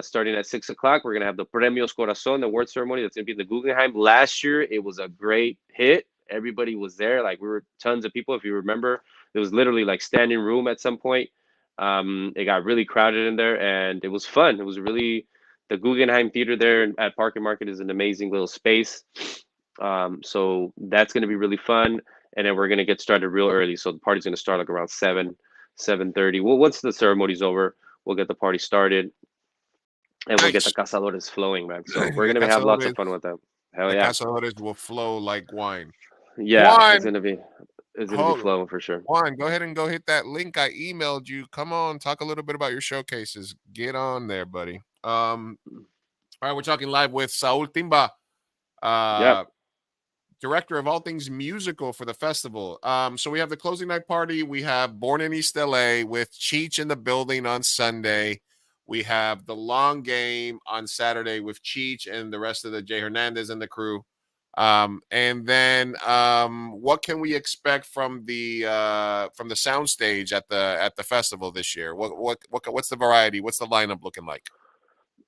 Starting at 6 o'clock, we're gonna have the Premios Corazon, the award ceremony. That's gonna be in the Guggenheim. Last year, it was a great hit. Everybody was there. Like we were tons of people. If you remember, it was literally like standing room at some point. It got really crowded in there, and it was fun. It was really the Guggenheim Theater there at Park and Market is an amazing little space. So that's gonna be really fun. And then we're gonna get started real early. So the party's gonna start like around 7:30. Well, once the ceremony's over, we'll get the party started and we'll get the Nice. cazadores flowing, man. So we're The gonna have lots of cazadores, fun with them. Hell the yeah. cazadores will flow like wine. Yeah, Juan, it's gonna be hold flowing for sure. Juan, go ahead and go hit that link I emailed you. Come on, talk a little bit about your showcases. Get on there, buddy. All right, we're talking live with Saul Timba, Yeah. director of all things musical for the festival. So we have the closing night party. We have Born in East LA with Cheech in the building on Sunday. We have the long game on Saturday with Cheech and the rest of the Jay Hernandez and the crew. And then what can we expect from the soundstage at the festival this year? What's the variety? What's the lineup looking like?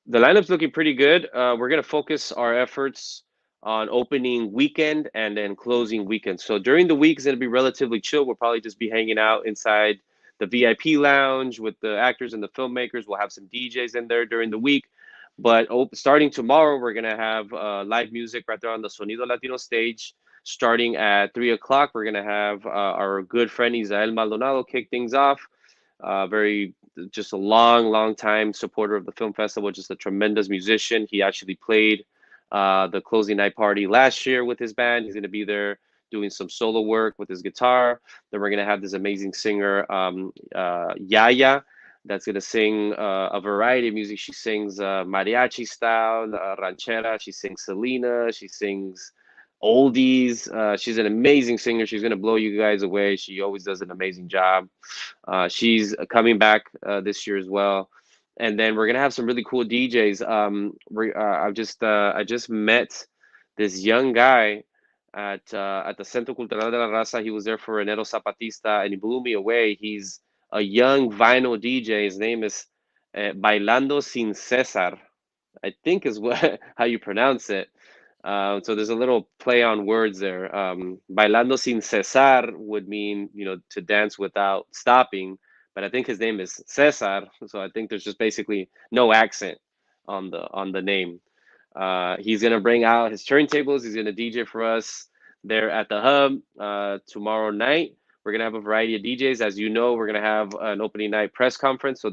The lineup's looking pretty good. We're gonna focus our efforts on opening weekend and then closing weekend. So during the week, it's gonna be relatively chill. We'll probably just be hanging out inside the VIP lounge with the actors and the filmmakers. We'll have some DJs in there during the week. But starting tomorrow, we're gonna have live music right there on the Sonido Latino stage. Starting at 3 o'clock, we're gonna have our good friend Isael Maldonado kick things off. Very just a long time supporter of the film festival, just a tremendous musician. He actually played the closing night party last year with his band. He's going to be there doing some solo work with his guitar. Then we're going to have this amazing singer, Yaya, that's going to sing a variety of music. She sings mariachi style, ranchera. She sings Selena. She sings oldies. She's an amazing singer. She's going to blow you guys away. She always does an amazing job. She's coming back this year as well. And then we're gonna have some really cool DJs. I just met this young guy at the Centro Cultural de la Raza. He was there for Enero Zapatista, and he blew me away. He's a young vinyl DJ. His name is Bailando Sin Cesar, I think is what how you pronounce it. So there's a little play on words there. Bailando sin cesar would mean, to dance without stopping, but I think his name is Cesar, so I think there's just basically no accent on the name. He's gonna bring out his turntables. He's gonna DJ for us there at the Hub tomorrow night. We're gonna have a variety of DJs. As you know, we're gonna have an opening night press conference. So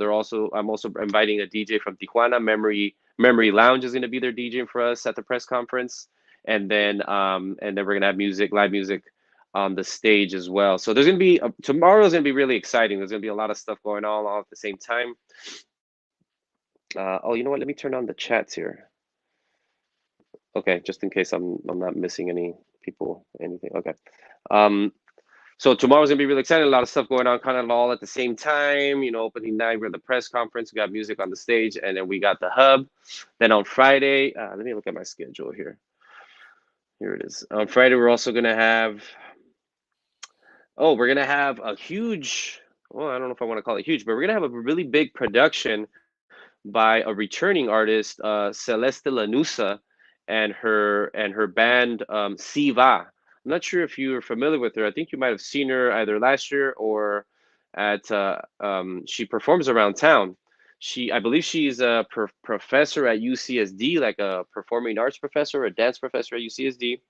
I'm also inviting a DJ from Tijuana. Memory Lounge is gonna be there DJing for us at the press conference, and then we're gonna have live music on the stage as well. So there's gonna be tomorrow's gonna be really exciting. There's gonna be a lot of stuff going on all at the same time. Oh, you know what? Let me turn on the chats here. Okay, just in case I'm not missing any people, anything. Okay. So tomorrow's gonna be really exciting. A lot of stuff going on, kind of all at the same time. Opening night, we're at the press conference. We got music on the stage, and then we got the Hub. Then on Friday, let me look at my schedule here. Here it is. On Friday, we're also gonna have. Oh, we're gonna have a huge. Well, I don't know if I want to call it huge, but we're gonna have a really big production by a returning artist, Celeste Lanusa, and her band Siva. I'm not sure if you're familiar with her. I think you might have seen her either last year or at she performs around town. I believe she's a professor at UCSD, like a performing arts professor, a dance professor at UCSD,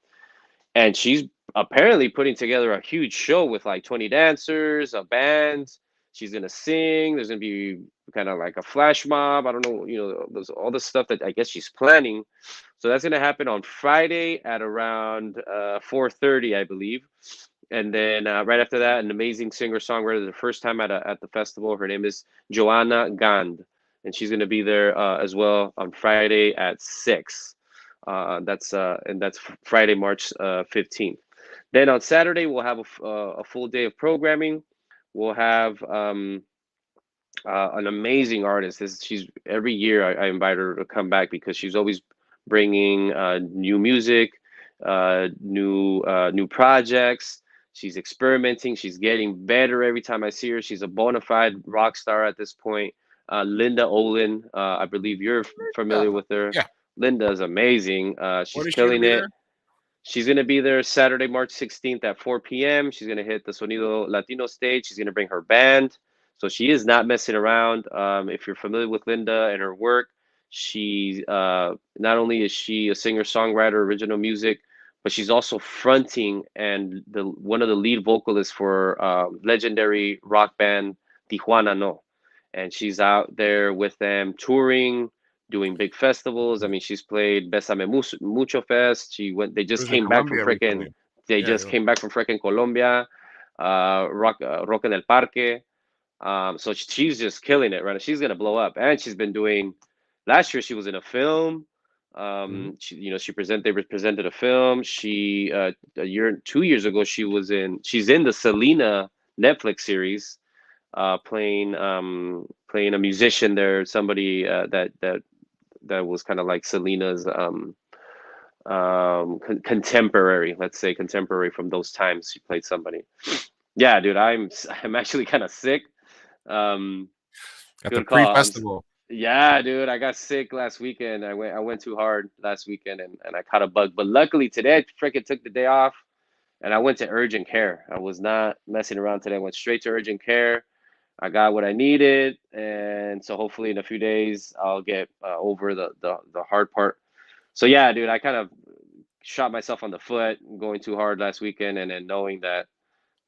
and she's apparently putting together a huge show with like 20 dancers, a band. She's gonna sing. There's gonna be kind of like a flash mob. I don't know, there's all the stuff that I guess she's planning. So that's gonna happen on Friday at around 4:30, I believe. And then right after that, an amazing singer-songwriter, the first time at the festival. Her name is Joanna Gand, and she's gonna be there as well on Friday at 6. That's Friday, March 15th. Then on Saturday, we'll have a full day of programming. we'll have an amazing artist. She's every year I invite her to come back because she's always bringing new music, new projects. She's experimenting. She's getting better every time I see her. She's a bona fide rock star at this point. Linda Olin, I believe you're familiar with her. Yeah. Linda's amazing. She's When is she gonna killing be it. there? She's going to be there Saturday, March 16th at 4 p.m. She's going to hit the Sonido Latino stage. She's going to bring her band. So she is not messing around. If you're familiar with Linda and her work, she not only is she a singer-songwriter, original music, but she's also fronting and one of the lead vocalists for legendary rock band Tijuana No. And she's out there with them touring, doing big festivals. I mean, she's played Besame Mucho Fest. They She just was in came back from Colombia recently. came back from freaking Colombia, Rock en el Parque. So she's just killing it, right? She's gonna blow up, and she's been doing. Last year, she was in a film. She presented a film. She 2 years ago, she's in the Selena Netflix series, playing a musician there, somebody that was kind of like Selena's contemporary, let's say contemporary from those times. She played somebody. Yeah, dude, I'm actually kind of sick. At the Good call. pre-festival. Yeah, dude, I got sick last weekend. I went too hard last weekend and I caught a bug. But luckily today I freaking took the day off and I went to urgent care. I was not messing around today. I went straight to urgent care. I got what I needed, and so hopefully in a few days I'll get over the hard part. So yeah, dude, I kind of shot myself on the foot going too hard last weekend, and then knowing that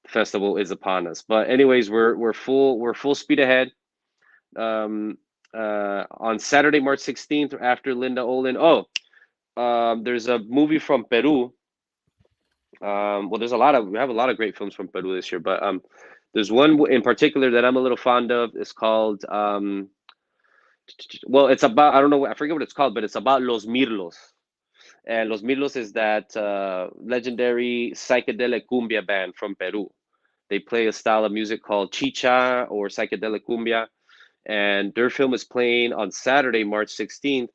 the festival is upon us. But anyways, we're full speed ahead. On Saturday, March 16th, after Linda Olin. There's a movie from Peru. Well, we have a lot of great films from Peru this year, but there's one in particular that I'm a little fond of. It's called well, it's about, I don't know, I forget what it's called, but it's about Los Mirlos. And Los Mirlos is that legendary psychedelic cumbia band from Peru. They play a style of music called chicha or psychedelic cumbia. And their film is playing on Saturday, March 16th,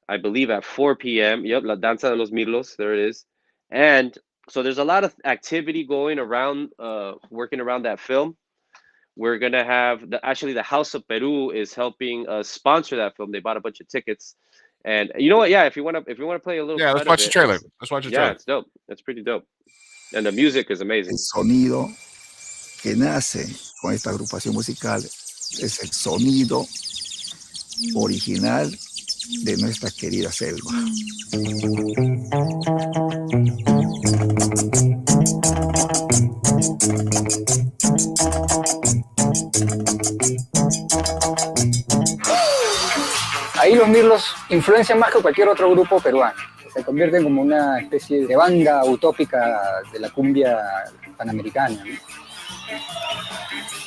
I believe at 4 p.m. Yep, La Danza de los Mirlos, there it is. And so there's a lot of activity going around, working around that film. We're gonna have the House of Peru is helping sponsor that film. They bought a bunch of tickets, and you know what? Yeah, if you wanna play a little, Yeah, let's cut watch of the it, trailer. Let's watch the trailer. yeah, it's dope. It's pretty dope, and the music is amazing. El sonido que nace con esta agrupación musical es el sonido original de nuestra querida selva. Ahí los Mirlos influencian más que cualquier otro grupo peruano. Se convierten como una especie de banda utópica de la cumbia panamericana, ¿no?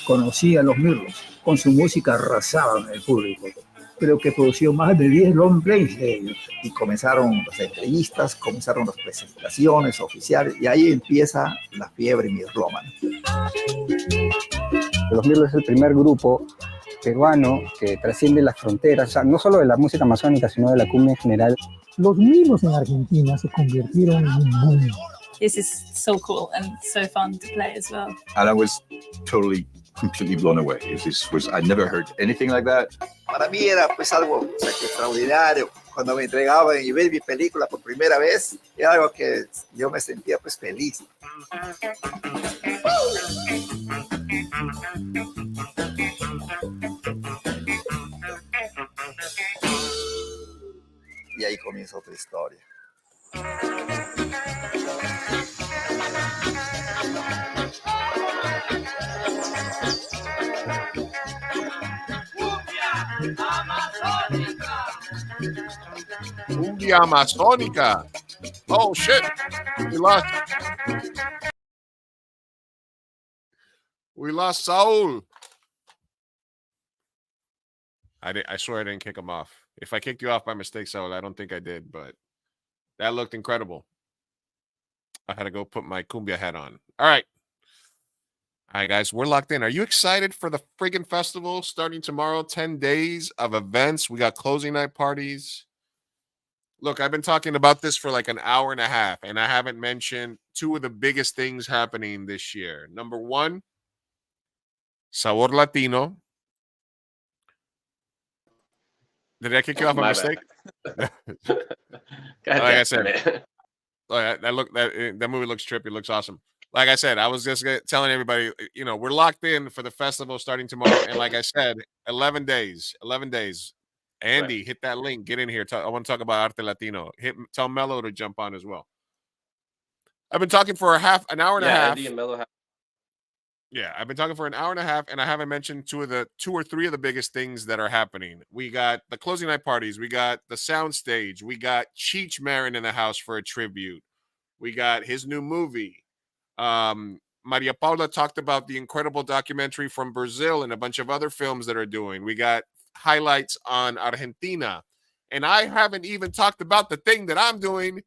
Conocí a los Mirlos, con su música arrasaban el público. Creo que produció más de 10 long plays de ellos. Y comenzaron las entrevistas, comenzaron las presentaciones oficiales, y ahí empieza la fiebre mirlómana. Los Mirlos es el primer grupo peruano que trasciende las fronteras, o sea, no solo de la música amazónica, sino de la cumbia en general. Los Mirlos en Argentina se convirtieron en un boom. This is so cool and so fun to play as well. And I was totally, completely blown away. I never heard anything like that. Para mí era pues algo extraordinario. Cuando me entregaban y ver mi película por primera vez, era algo que yo me sentía pues feliz. Y ahí comienza otra historia. Cumbia Amazónica. Oh shit. We lost Saul. I swear I didn't kick him off. If I kicked you off by mistake, Saul, I don't think I did, but that looked incredible. I had to go put my cumbia hat on. All right. All right, guys, we're locked in. Are you excited for the friggin' festival starting tomorrow? 10 days of events. We got closing night parties. Look, I've been talking about this for like an hour and a half, and I haven't mentioned two of the biggest things happening this year. Number one, Sabor Latino. Did I kick you off by My bad. mistake? God Like I damn said, it. that movie looks trippy. Looks awesome. Like I said, I was just telling everybody, we're locked in for the festival starting tomorrow, and like I said, 11 days. 11 days. Andy, Right. hit that link. Get in here. I want to talk about Arte Latino. Tell Mello to jump on as well. I've been talking for an hour and a Yeah, half. Andy and Mello have. Yeah, I've been talking for an hour and a half, and I haven't mentioned two or three of the biggest things that are happening. We got the closing night parties. We got the sound stage. We got Cheech Marin in the house for a tribute. We got his new movie. Maria Paula talked about the incredible documentary from Brazil and a bunch of other films that are doing. We got highlights on Argentina. And I haven't even talked about the thing that I'm doing,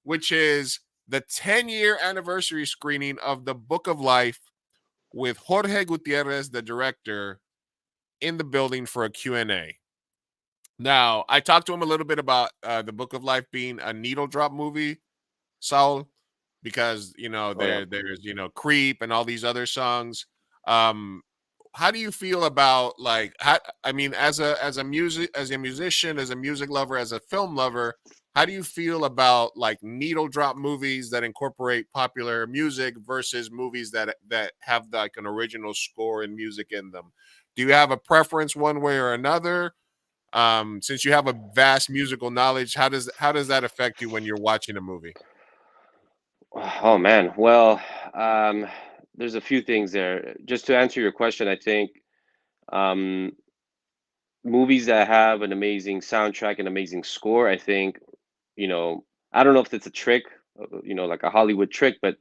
which is the 10-year anniversary screening of The Book of Life with Jorge Gutierrez, the director, in the building for a Q&A. Now, I talked to him a little bit about The Book of Life being a needle drop movie, Saul, because there's Creep and all these other songs. How do you feel about as a musician, as a music lover, as a film lover, how do you feel about like needle drop movies that incorporate popular music versus movies that have like an original score and music in them? Do you have a preference one way or another? Since you have a vast musical knowledge, how does that affect you when you're watching a movie? Oh man. Well, um, there's a few things there. Just to answer your question, I think um, movies that have an amazing soundtrack and amazing score, I think, you know, I don't know if it's a trick, like a Hollywood trick, but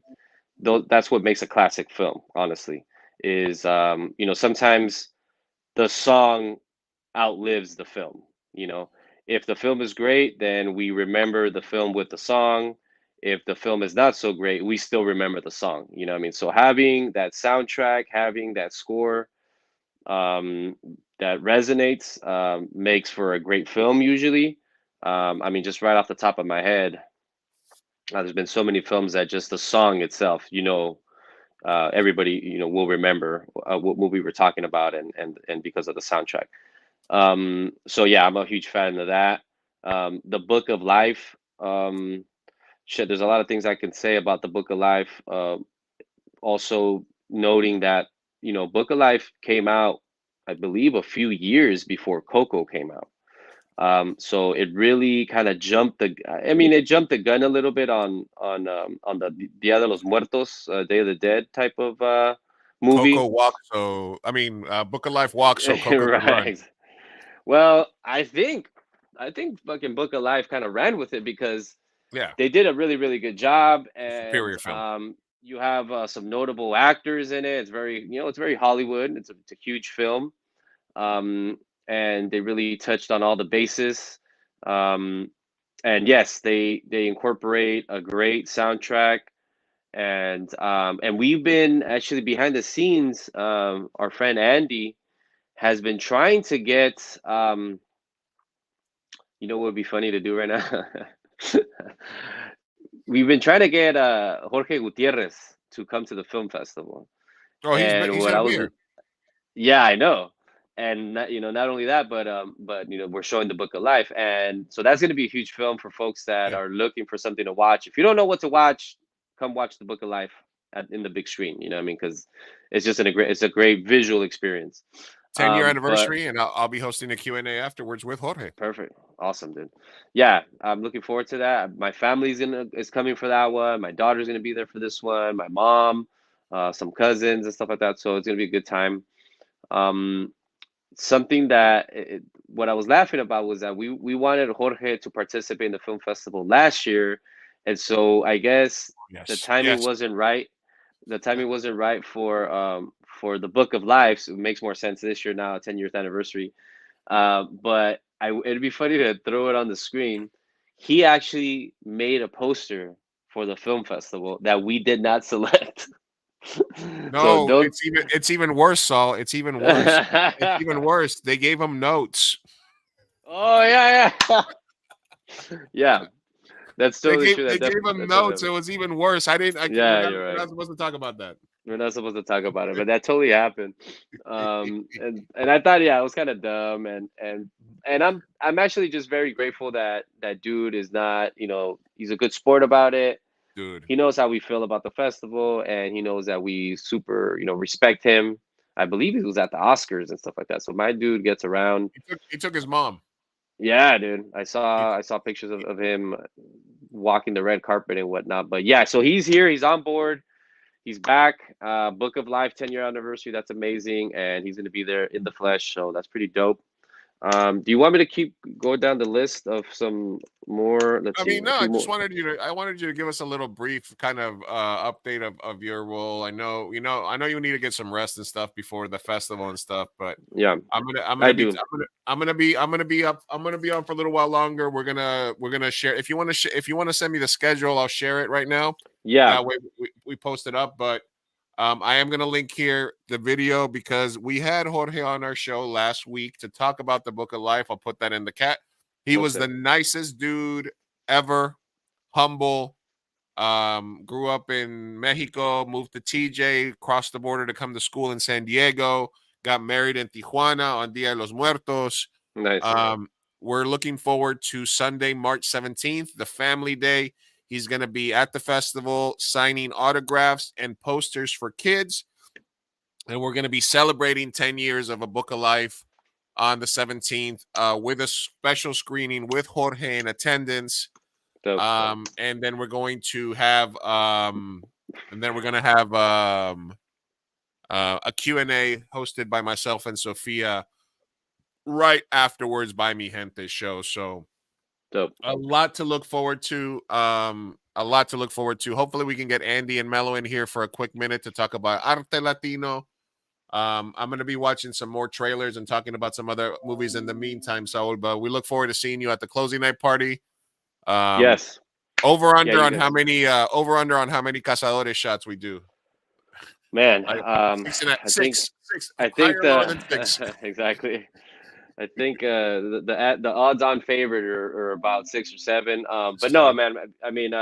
that's what makes a classic film, honestly, is sometimes the song outlives the film. You know, if the film is great, then we remember the film with the song. If the film is not so great, we still remember the song. You know what I mean? So having that soundtrack, having that score um, that resonates makes for a great film usually. I mean, just right off the top of my head, there's been so many films that just the song itself, everybody, will remember what movie we're talking about, and because of the soundtrack. So yeah, I'm a huge fan of that. The Book of Life. Shit, there's a lot of things I can say about the Book of Life. Also noting that Book of Life came out, I believe, a few years before Coco came out. So it really kind of jumped the. I mean, it jumped the gun a little bit on the Dia de los Muertos, Day of the Dead type of Coco movie. walks, Book of Life walks, so Coco can run. Right. Well, I think fucking Book of Life kind of ran with it because Yeah, they did a really really good job, and superior film. you have some notable actors in it. It's very Hollywood. It's a huge film, um, and they really touched on all the bases. Um, and yes, they incorporate a great soundtrack, and we've been actually behind the scenes. Our friend Andy has been trying to get. What would be funny to do right now? We've been trying to get Jorge Gutierrez to come to the film festival, Oh, and he's what gonna I be was, here. yeah, I know, and not only that, but we're showing the Book of Life, and so that's going to be a huge film for folks that Yeah. are looking for something to watch. If you don't know what to watch, come watch the Book of Life in the big screen. You know what I mean? Because it's a great visual experience. 10-year But anniversary, and I'll be hosting a Q&A afterwards with Jorge. perfect. Awesome, dude. Yeah, I'm looking forward to that. My family's is coming for that one. My daughter's gonna be there for this one. My mom, some cousins and stuff like that. So it's gonna be a good time. Um, Something that what I was laughing about was that we wanted Jorge to participate in the film festival last year, and so I guess the Yes, timing yes. wasn't right. The timing wasn't right for the Book of Life. So it makes more sense this year now, 10 years anniversary. But it'd be funny to throw it on the screen. He actually made a poster for the film festival that we did not select. So No, don't. it's even worse, Saul. It's even worse. It's even worse. They gave him notes. Oh yeah, yeah, yeah. That's totally true. They That gave definitely him that totally notes. It happened. was even worse. I didn't. I can, Yeah, you're we're right. not supposed to talk about that. We're not supposed to talk about it, but that totally happened. And I thought, yeah, it was kind of dumb, and I'm actually just very grateful that that dude is not, he's a good sport about it. Dude, He knows how we feel about the festival, and he knows that we super, respect him. I believe he was at the Oscars and stuff like that. So my dude gets around. he took his mom. Yeah, dude. I He, saw I saw pictures of him walking the red carpet and whatnot. But yeah, so he's here. He's on board. He's back. Book of Life 10-year anniversary. That's amazing, and he's going to be there in the flesh. So that's pretty dope. Do you want me to keep go down the list of some more? Let's I see, mean, a no, few more. I wanted you to give us a little brief kind of update of your role. I know you need to get some rest and stuff before the festival and stuff, but Yeah, I'm I gonna be do. I'm gonna be on for a little while longer. We're gonna share. If you want to if you want to send me the schedule, I'll share it right now. Yeah, That way we post it up. But I am gonna link here the video because we had Jorge on our show last week to talk about the Book of Life. I'll put that in the cat. He was okay, the nicest dude ever, humble. Grew up in Mexico, moved to TJ, crossed the border to come to school in San Diego, got married in Tijuana on Dia de los Muertos. nice. We're looking forward to Sunday, March 17th, the family day. He's going to be at the festival signing autographs and posters for kids. And we're going to be celebrating 10 years of A Book of Life on the 17th with a special screening with Jorge in attendance. Dope. And then we're going to have a Q&A hosted by myself and Sophia right afterwards by Mi Gente show. So Dope. a lot to look forward to. A lot to look forward to. Hopefully we can get Andy and Mello in here for a quick minute to talk about Arte Latino. I'm going to be watching some more trailers and talking about some other movies in the meantime, Saul. But we look forward to seeing you at the closing night party. Yes. Over Yeah, under you on guys. how many cazadores shots we do. Man, Six. I think Higher or lower than six. exactly. I think the odds-on favorite are about 6 or 7. But no, Seven. man. I mean,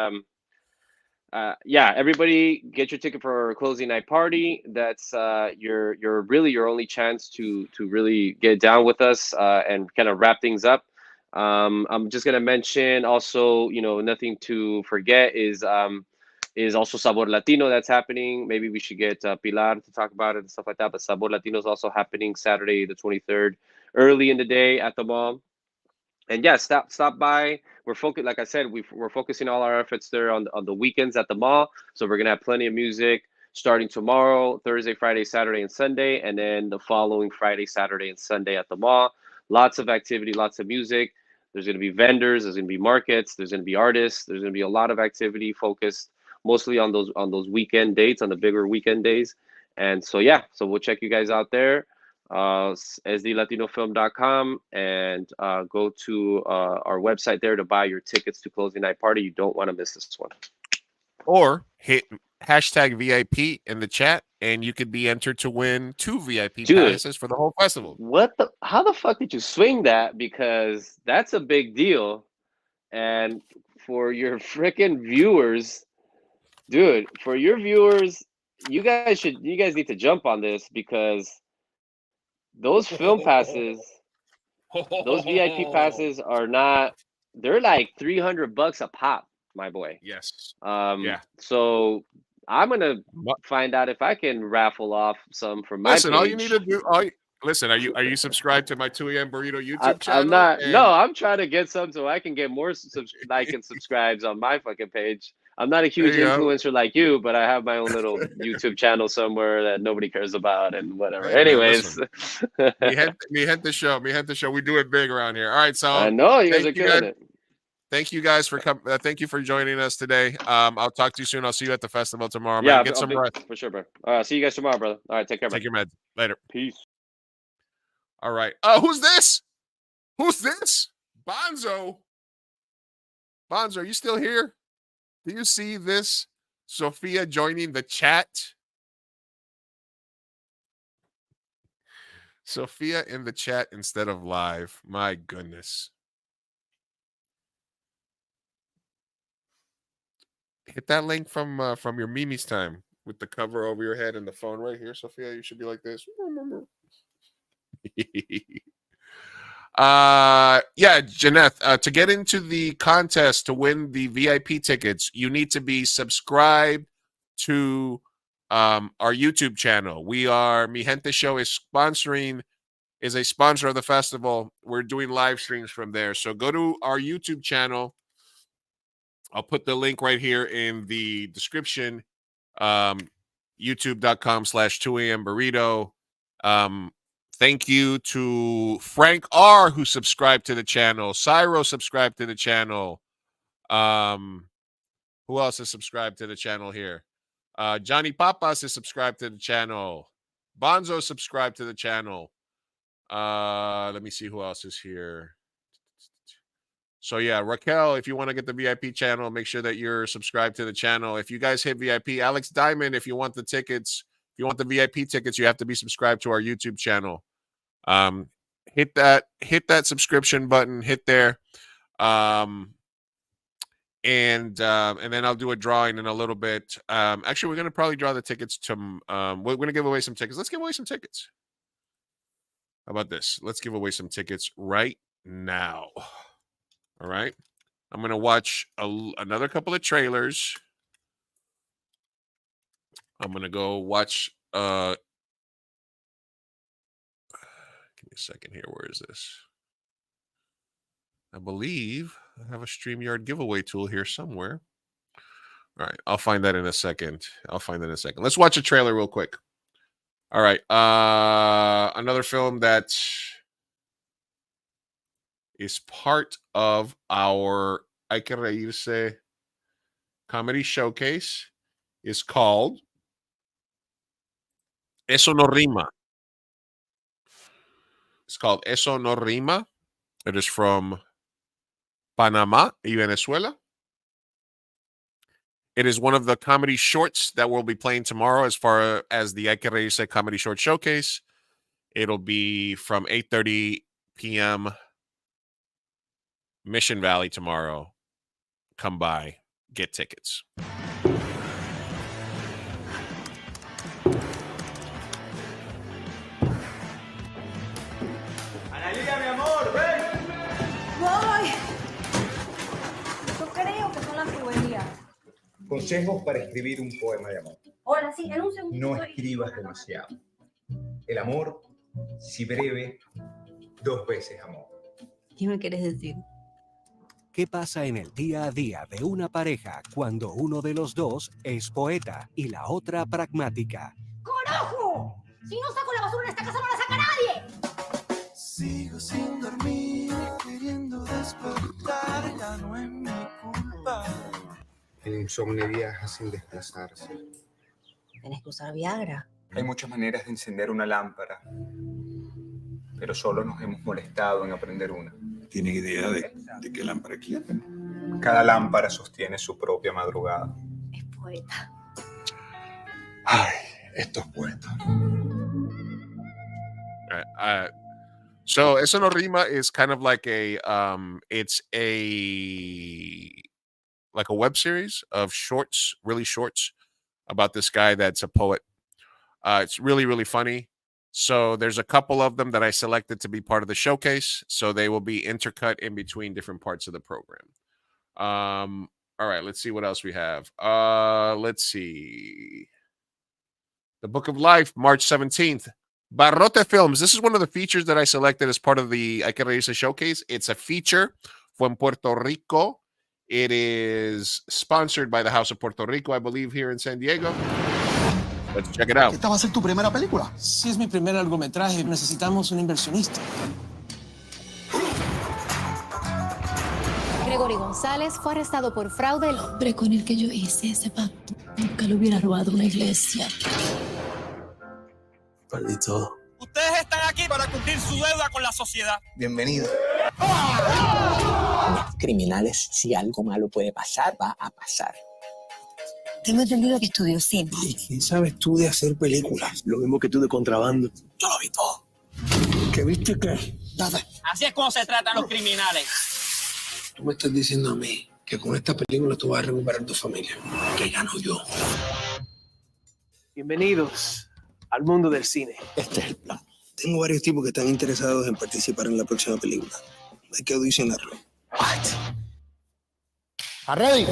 yeah. Everybody, get your ticket for our closing night party. That's your really your only chance to really get down with us and kind of wrap things up. I'm just gonna mention also, nothing to forget is also Sabor Latino that's happening. Maybe we should get Pilar to talk about it and stuff like that. But Sabor Latino is also happening Saturday, the 23rd, early in the day at the mall. And yeah, stop by. We're focused, like I said, we're focusing all our efforts there on the weekends at the mall. So we're gonna have plenty of music starting tomorrow, Thursday, Friday, Saturday, and Sunday, and then the following Friday, Saturday, and Sunday at the mall. Lots of activity, lots of music. There's gonna be vendors. There's gonna be markets. There's gonna be artists. There's gonna be a lot of activity focused mostly on those weekend dates, on the bigger weekend days. And so yeah, so we'll check you guys out there. sdlatinofilm.com and go to our website there to buy your tickets to closing night party. You don't want to miss this one. Or hit hashtag VIP in the chat, and you could be entered to win 2 VIP passes for the whole festival. How the fuck did you swing that? Because that's a big deal. And for your freaking viewers, dude, for your viewers, you guys need to jump on this because those film passes, those VIP passes are not, they're like $300 a pop, my boy. Yes. Yeah. So I'm gonna find out if I can raffle off some from my Listen, page. all you need to do. Listen, are you subscribed to my 2 a.m. Burrito YouTube channel? I'm not. No, I'm trying to get some so I can get more like and subscribes on my fucking page. I'm not a huge influencer like you, but I have my own little YouTube channel somewhere that nobody cares about and whatever. Hey, Anyways, me hit the show. We do it big around here. All right, so I know you guys are killing it. Thank you guys for coming. Thank you for joining us today. I'll talk to you soon. I'll see you at the festival tomorrow. Man. Get some rest for sure, bro. All right, see you guys tomorrow, brother. All right, take care, man. Take your meds. Later. Peace. All right. Who's this? Who's this? Bonzo. Bonzo, are you still here? Do you see this? Sophia joining the chat. Sophia in the chat instead of live. My goodness. Hit that link from your Mimi's time with the cover over your head and the phone right here, Sophia. You should be like this. Yeah, Janeth, to get into the contest to win the VIP tickets, you need to be subscribed to our YouTube channel. We are Mi Gente Show is a sponsor of the festival. We're doing live streams from there. So go to our YouTube channel. I'll put the link right here in the description. YouTube.com/2am burrito. Thank you to Frank R, who subscribed to the channel. Cyro subscribed to the channel. Who else is subscribed to the channel here? Johnny Papas is subscribed to the channel. Bonzo subscribed to the channel. Let me see who else is here. So yeah, Raquel, if you want to get the VIP channel, make sure that you're subscribed to the channel. If you guys hit VIP, Alex Diamond, if you want the tickets, if you want the VIP tickets, you have to be subscribed to our YouTube channel. Hit that subscription button, hit there. And then I'll do a drawing in a little bit. Actually, we're gonna probably draw the tickets to we're gonna give away some tickets. Let's give away some tickets. How about this? Let's give away some tickets right now. All right. I'm going to watch another couple of trailers. I'm going to go watch. Give me a second here. Where is this? I believe I have a StreamYard giveaway tool here somewhere. All right. I'll find that in a second. Let's watch a trailer real quick. All right. Another film that is part of our Hay que Reírse comedy showcase is called Eso No Rima. It's called Eso No Rima. It is from Panama y Venezuela. It is one of the comedy shorts that we'll be playing tomorrow as far as the Hay que Reírse comedy short showcase. It'll be from 8:30 p.m. Mission Valley tomorrow. Come by, get tickets. Analia, mi amor, ven. Voy. Yo creo que son las tuberías. Consejos para escribir un poema de amor. Hola, sí, en un segundo. No escribas demasiado. El amor, si breve, 2 veces amor. ¿Qué me quieres decir? ¿Qué pasa en el día a día de una pareja cuando uno de los dos es poeta y la otra pragmática? ¡Carajo! Si no saco la basura en esta casa no la saca nadie. Sigo sin dormir, queriendo despertar, ya no es mi culpa. El insomnio viaja sin desplazarse. Tenés que usar Viagra. Hay muchas maneras de encender una lámpara, pero solo nos hemos molestado en aprender una. ¿Tienen idea de qué lámpara quieren? Cada lámpara sostiene su propia madrugada. Es poeta. Ay, estos poetas. So Eso No Rima is kind of like it's like a web series of shorts, really shorts, about this guy that's a poet. It's really, really funny. So there's a couple of them that I selected to be part of the showcase. So they will be intercut in between different parts of the program. All right, let's see what else we have. Let's see. The Book of Life, March 17th. Barrote Films. This is one of the features that I selected as part of the Hay que Reírse showcase. It's a feature from Puerto Rico. It is sponsored by the House of Puerto Rico, I believe, here in San Diego. Let's check it out. ¿Esta va a ser tu primera película? Sí, es mi primer largometraje. Necesitamos un inversionista. Gregory González fue arrestado por fraude. El hombre con el que yo hice ese pacto nunca le hubiera robado una iglesia. Perdí todo. Ustedes están aquí para cumplir su deuda con la sociedad. Bienvenido. Criminales, si algo malo puede pasar, va a pasar. Tengo entendido que estudió cine. ¿Qué sabes tú de hacer películas? Lo mismo que tú de contrabando. Yo lo vi todo. ¿Qué viste qué? Nada. Así es como se tratan los criminales. Tú me estás diciendo a mí que con esta película tú vas a recuperar tu familia. Que gano yo. Bienvenidos al mundo del cine. Este es el plan. Tengo varios tipos que están interesados en participar en la próxima película. Hay que audicionarlo. ¿Estás ready?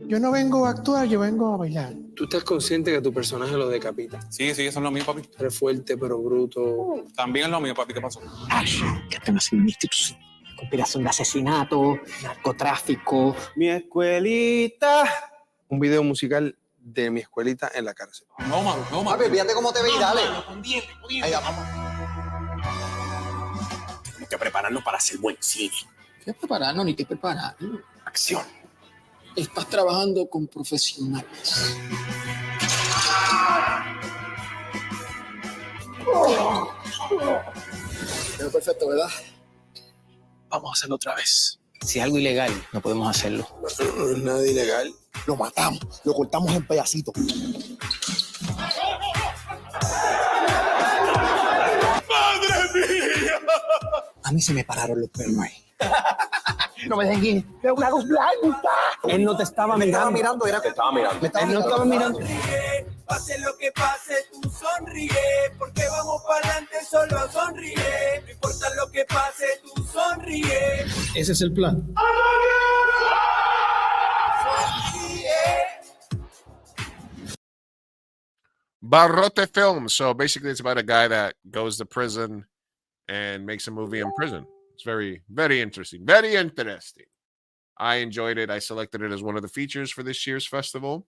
Yo no vengo a actuar, yo vengo a bailar. ¿Tú estás consciente que tu personaje lo decapita? Sí, eso es lo mío, papi. Eres fuerte, pero bruto. También es lo mío, papi. ¿Qué pasó? ¿Qué están haciendo estos? Conspiración de asesinato, narcotráfico. Mi escuelita. Un video musical de mi escuelita en la cárcel. No, mano, no, mano. Papi, fíjate cómo te ve y dale. Ahí vamos. Tenemos que prepararnos para hacer buen cine. ¿Qué prepararnos ni qué preparar? Acción. Estás trabajando con profesionales. Quedó perfecto, ¿verdad? Vamos a hacerlo otra vez. Si es algo ilegal, no podemos hacerlo. No es nada ilegal. Lo matamos, lo cortamos en pedacitos. ¡Madre mía! A mí se me pararon los pelos ahí. No me dejen ir. ¡Es una luz blanca! Él no te estaba mirando. Te estaba mirando. Él no estaba mirando. Pase lo que pase, tú sonríe, porque vamos para adelante, solo sonríe. No importa lo que pase, tú sonríe. Ese es el plan. Barrote film. So basically, it's about a guy that goes to prison and makes a movie in prison. It's very, very interesting. Very interesting. I enjoyed it. I selected it as one of the features for this year's festival.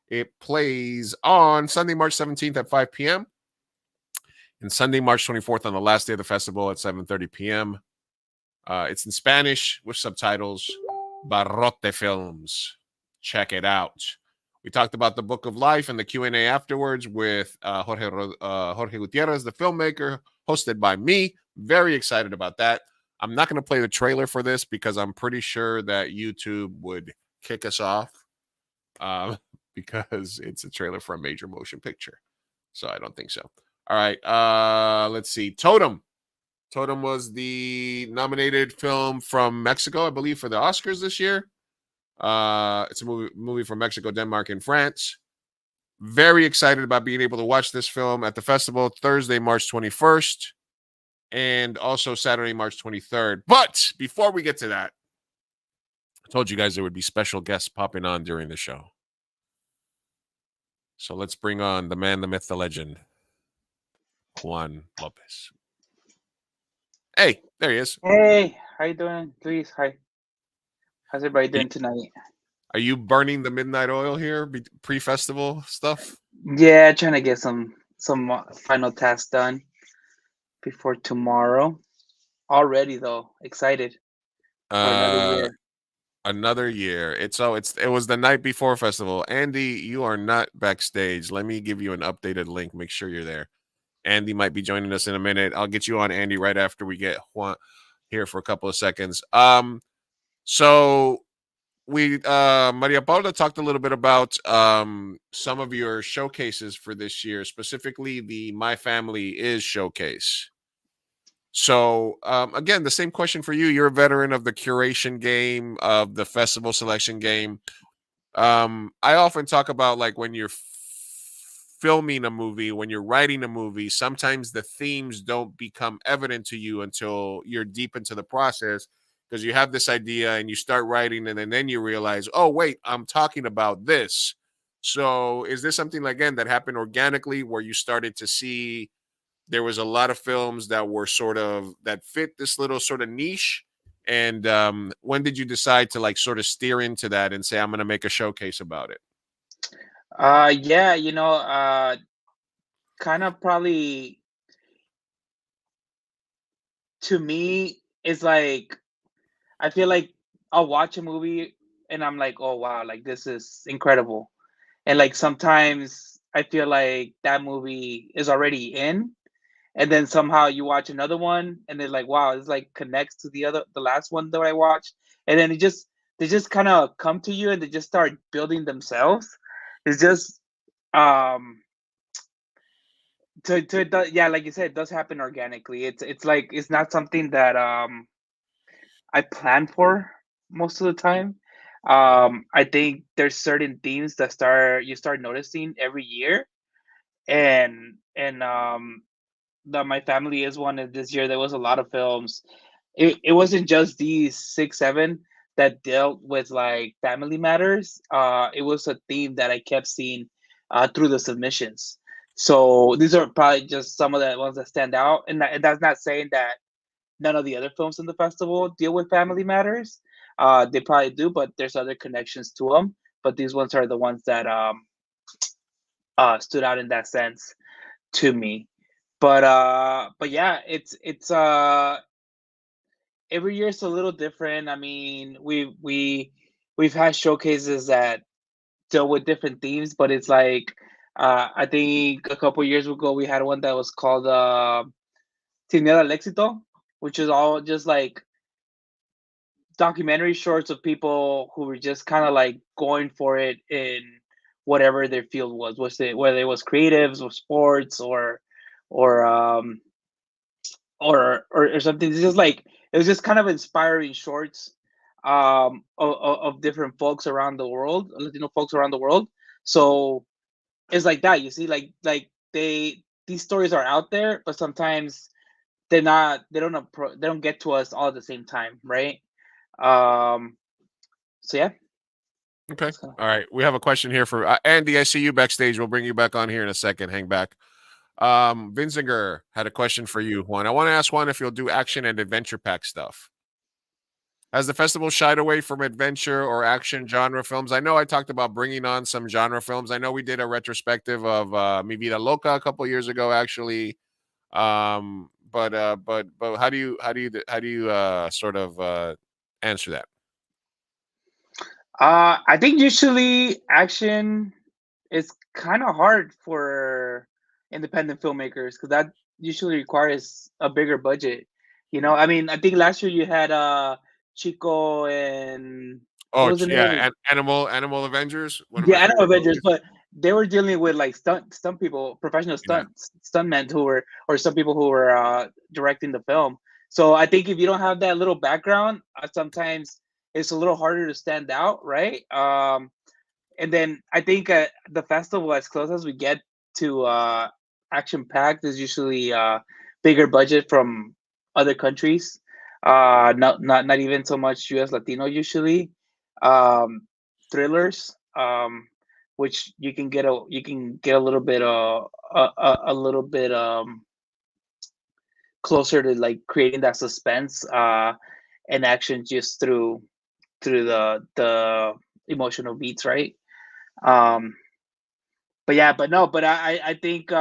It plays on Sunday, March 17th at 5 p.m. and Sunday, March 24th on the last day of the festival at 7:30 p.m. It's in Spanish with subtitles. Barrote Films. Check it out. We talked about the Book of Life and the Q&A afterwards with Jorge Gutierrez, the filmmaker, hosted by me. Very excited about that. I'm not going to play the trailer for this because I'm pretty sure that YouTube would kick us off because it's a trailer for a major motion picture. So I don't think so. All right. Let's see. Totem. Totem was the nominated film from Mexico, I believe, for the Oscars this year. It's a movie from Mexico, Denmark, and France. Very excited about being able to watch this film at the festival Thursday, March 21st, and also Saturday, March 23rd. But before we get to that, I told you guys there would be special guests popping on during the show. So let's bring on the man, the myth, the legend, Juan Lopez. Hey, there he is. Hey, how you doing, Luis? Hi. How's everybody doing tonight? Are you burning the midnight oil here, pre-festival stuff? Yeah, trying to get some final tasks done before tomorrow. Already though, excited for another year. Another year. It was the night before festival. Andy, you are not backstage. Let me give you an updated link. Make sure you're there. Andy might be joining us in a minute. I'll get you on, Andy, right after we get Juan here for a couple of seconds. So we Maria Paula talked a little bit about some of your showcases for this year, specifically the My Family Is showcase. So again, the same question for you. You're a veteran of the curation game, of the festival selection game. I often talk about, like, when you're filming a movie, when you're writing a movie, sometimes the themes don't become evident to you until you're deep into the process, because you have this idea and you start writing, and then you realize, oh, wait, I'm talking about this. So is this something, again, that happened organically, where you started to see there was a lot of films that were that fit this little sort of niche? And when did you decide to, like, sort of steer into that and say, I'm going to make a showcase about it? Yeah, kind of probably, to me, it's like, I feel like I'll watch a movie and I'm like, oh wow, like, this is incredible. And like, sometimes I feel like that movie is already in, and then somehow you watch another one and they're like, wow, it's like connects to the last one that I watched. And then they just kind of come to you and they just start building themselves. It's just yeah, like you said, it does happen organically. It's like it's not something that I plan for most of the time. I think there's certain themes that you start noticing every year, and that my family is one. And this year there was a lot of films. It wasn't just these 6, 7 that dealt with like family matters. It was a theme that I kept seeing through the submissions. So these are probably just some of the ones that stand out, and that's not saying that none of the other films in the festival deal with family matters. They probably do, but there's other connections to them. But these ones are the ones that stood out in that sense to me. But yeah, it's every year it's a little different. I mean, we've had showcases that deal with different themes, but it's like I think a couple years ago we had one that was called Sin Miedo al Éxito, which is all just like documentary shorts of people who were just kind of like going for it in whatever their field was it whether it was creatives or sports or or something. It's just like it was just kind of inspiring shorts of different folks around the world, Latino folks around the world. So it's like that. You see, like these stories are out there, but sometimes they don't get to us all at the same time, right? So yeah. Okay. All right. We have a question here for Andy. I see you backstage. We'll bring you back on here in a second. Hang back. Vinzinger had a question for you, Juan. I want to ask Juan if you'll do action and adventure pack stuff. Has the festival shied away from adventure or action genre films? I know I talked about bringing on some genre films. I know we did a retrospective of Mi Vida Loca a couple years ago, actually. But how do you sort of answer that? I think usually action is kind of hard for independent filmmakers because that usually requires a bigger budget. You know, I mean, I think last year you had Chico and what was the name of it? Animal Avengers. Yeah, Animal Avengers, but they were dealing with like stunt people, professional stuntmen who were, or some people who were directing the film. So I think if you don't have that little background, sometimes it's a little harder to stand out, right? And then I think the festival, as close as we get to action packed, is usually bigger budget from other countries. Not even so much US Latino usually. Thrillers, which you can get a little bit a little bit closer to like creating that suspense and action just through the emotional beats, right? But I think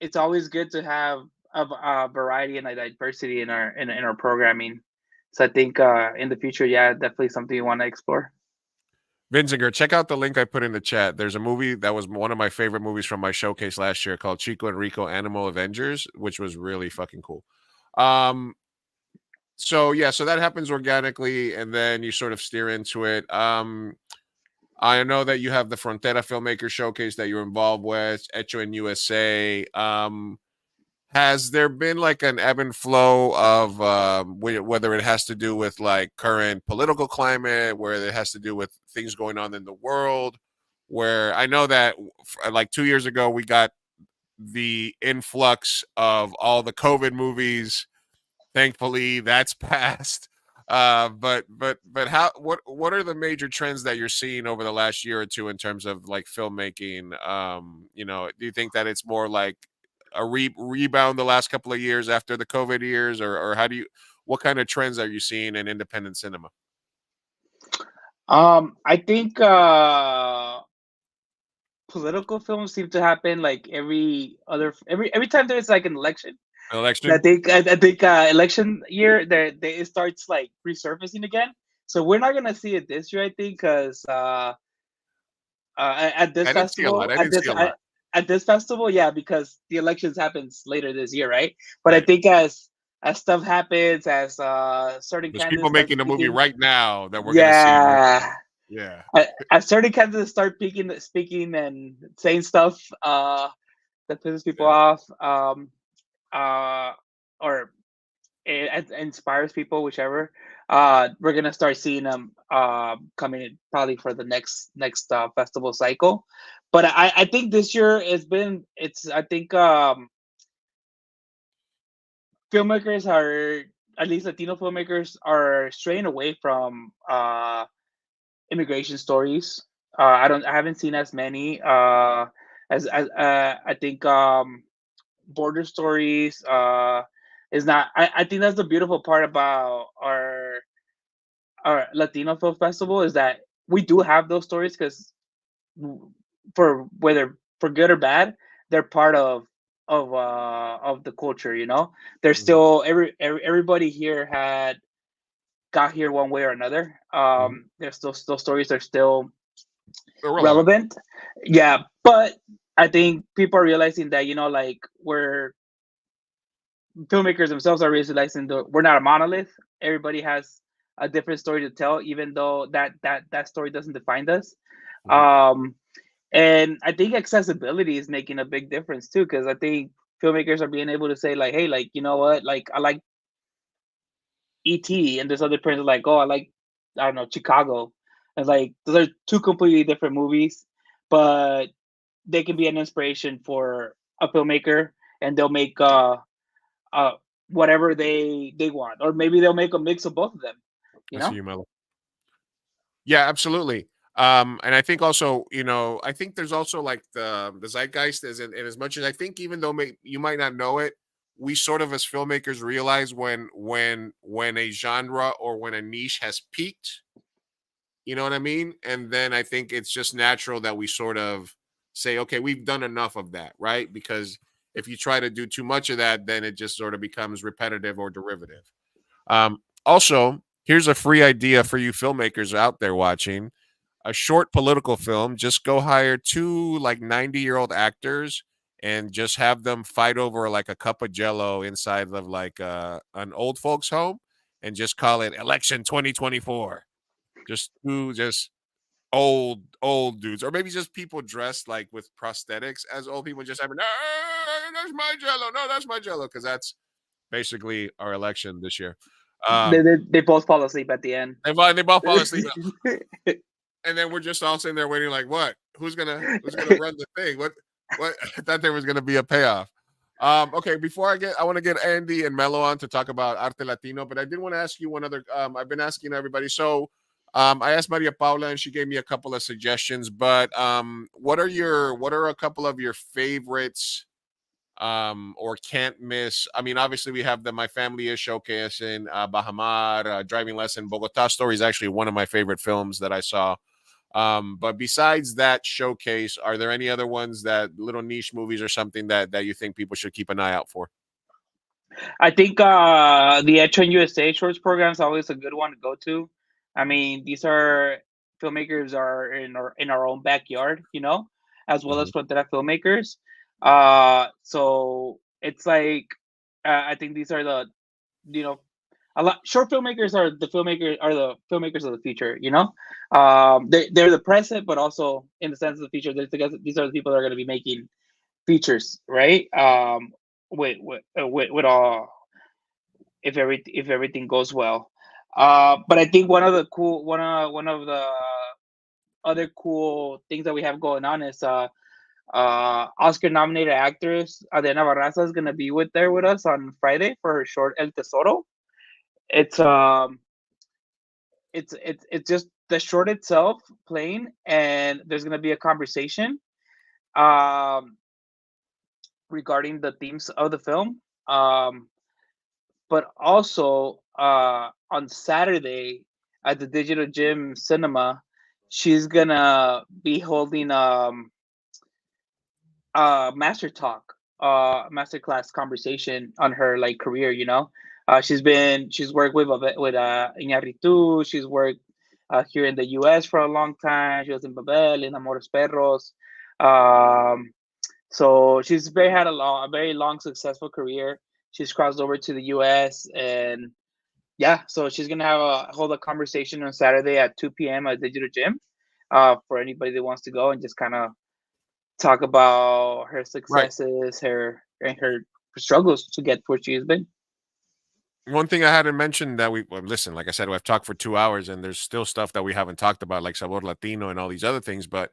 it's always good to have a variety and a diversity in our programming. So I think in the future, yeah, definitely something you want to explore. Vinzinger, check out the link I put in the chat. There's a movie that was one of my favorite movies from my showcase last year called Chico and Rico Animal Avengers, which was really fucking cool. So that happens organically, and then you sort of steer into it. I know that you have the Frontera Filmmaker Showcase that you're involved with, Hecho in USA. Has there been like an ebb and flow of whether it has to do with like current political climate, where it has to do with things going on in the world? Where I know that like 2 years ago, we got the influx of all the COVID movies. Thankfully, that's passed. But what are the major trends that you're seeing over the last year or two in terms of like filmmaking? Do you think that it's more like a rebound the last couple of years after the COVID years, or what kind of trends are you seeing in independent cinema? I think political films seem to happen like every time there's like an election. I think election year it starts like resurfacing again. So we're not gonna see it this year, I think, because at this festival, yeah, because the elections happens later this year, right? But I think as stuff happens, as certain There's candidates people making a movie right now that we're gonna see. Yeah. As certain candidates start speaking and saying stuff, that pisses people off, or it inspires people, whichever. We're gonna start seeing them coming in probably for the next festival cycle. But I think this year I think filmmakers are, at least Latino filmmakers, are straying away from immigration stories. I haven't seen as many as I think border stories is not. I think that's the beautiful part about our Latino Film Festival, is that we do have those stories, because for whether for good or bad, they're part of the culture. You know, they're still everybody here got here one way or another. There's those stories are still relevant. Yeah, but I think people are realizing that, like, filmmakers themselves are realizing that we're not a monolith. Everybody has a different story to tell, even though that story doesn't define us. And I think accessibility is making a big difference too, because I think filmmakers are being able to say, like, hey, like, you know what, like, I like E.T., and there's other person like, oh, I like, I don't know, Chicago. And like, those are two completely different movies, but they can be an inspiration for a filmmaker, and they'll make whatever they want, or maybe they'll make a mix of both of them. I see you, Mello. Yeah, absolutely. And I think also, I think there's also like the zeitgeist is, and as much as I think, even though you might not know it, we sort of as filmmakers realize when a genre or when a niche has peaked. You know what I mean? And then I think it's just natural that we sort of say, okay, we've done enough of that, right? Because if you try to do too much of that, then it just sort of becomes repetitive or derivative. Also, here's a free idea for you filmmakers out there watching. A short political film. Just go hire two like 90-year-old actors and just have them fight over like a cup of Jello inside of like an old folks home, and just call it Election 2024. Just old dudes, or maybe just people dressed like with prosthetics as old people, just having, no, that's my Jello, no, that's my Jello, because that's basically our election this year. They both fall asleep at the end. They both fall asleep. And then we're just all sitting there waiting, like, what? Who's gonna run the thing? What? I thought there was gonna be a payoff. Okay, I want to get Andy and Mello on to talk about Arte Latino, but I did want to ask you one other. I've been asking everybody. So, I asked Maria Paula, and she gave me a couple of suggestions. But what are a couple of your favorites? Or can't miss. I mean, obviously we have My Family Is showcase in Bahamar, Driving Lesson. Bogota Story is actually one of my favorite films that I saw. But besides that showcase, are there any other ones, that little niche movies or something that you think people should keep an eye out for? I think the Etron USA Shorts program is always a good one to go to. I mean, these are filmmakers are in our own backyard, as well as Frontera filmmakers. So it's like, I think these are the, a lot short filmmakers are the filmmakers of the future. They're the present, but also in the sense of the future, these are the people that are going to be making features, right? With all, if everything goes well. But I think one of the other cool things that we have going on is Oscar nominated actress Adriana Barraza is gonna be with us on Friday for her short El Tesoro. It's just the short itself playing, and there's gonna be a conversation regarding the themes of the film. But also on Saturday at the Digital Gym Cinema, she's gonna be holding masterclass conversation on her like career. She's worked with Iñárritu. She's worked here in the U.S. for a long time. She was in Babel, in Amores Perros. So she's had a very long successful career. She's crossed over to the U.S. and so she's gonna hold a conversation on Saturday at 2 p.m. at Digital Gym for anybody that wants to go and just kind of talk about her Right. successes, her struggles to get where she has been. One thing I hadn't mentioned that listen, like I said, we've talked for 2 hours and there's still stuff that we haven't talked about, like Sabor Latino and all these other things. But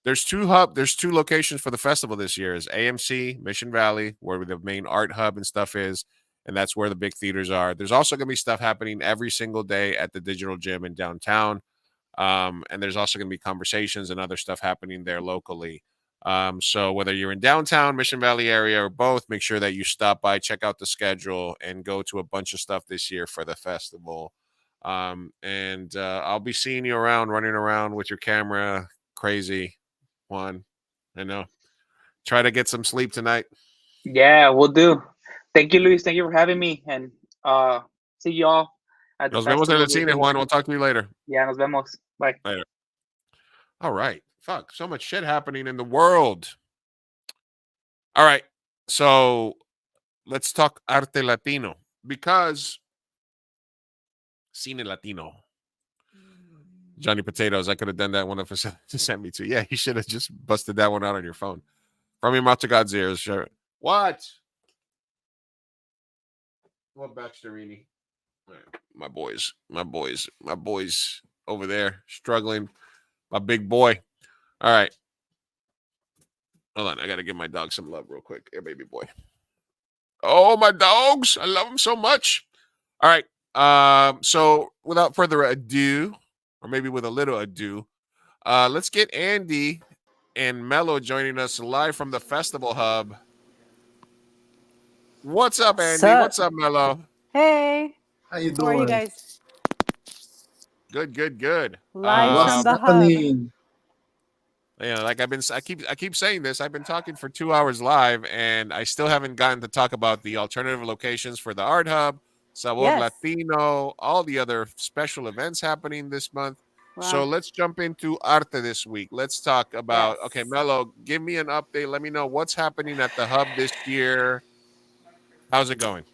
there's two locations for the festival this year: is AMC Mission Valley, where the main art hub and stuff is, and that's where the big theaters are. There's also going to be stuff happening every single day at the Digital Gym in downtown. And there's also going to be conversations and other stuff happening there locally. So whether you're in downtown, Mission Valley area, or both, make sure that you stop by, check out the schedule, and go to a bunch of stuff this year for the festival. And I'll be seeing you around, running around with your camera, crazy, Juan. I know. Try to get some sleep tonight. Yeah, we'll do. Thank you, Luis. Thank you for having me. And see you all at the Nos vemos en festival el this cine, Juan. weekend. We'll talk to you later. Yeah, nos vemos. Bye. Later. All right. Fuck, so much shit happening in the world. All right. So let's talk Arte Latino, because Cine Latino. Johnny Potatoes, I could have done that one if it sent me to. Yeah, you should have just busted that one out on your phone. From your mouth to God's ears. Sure. What Baxterini? My boys over there struggling. My big boy. All right. Hold on. I got to give my dog some love real quick. Here, baby boy. Oh, my dogs. I love them so much. All right. So without further ado, or maybe with a little ado, let's get Andy and Mello joining us live from the Festival Hub. What's up, Andy? What's up, Mello? Hey. How you How are you doing? guys? Good. Live from the hub. Yeah, like I keep saying this. I've been talking for 2 hours live, and I still haven't gotten to talk about the alternative locations for the Art Hub, Sabor Yes. Latino, all the other special events happening this month. So Wow. let's jump into Arte this week. Let's talk about, okay, Mello, give me an update. Let me know what's happening at the Hub this year. How's it going?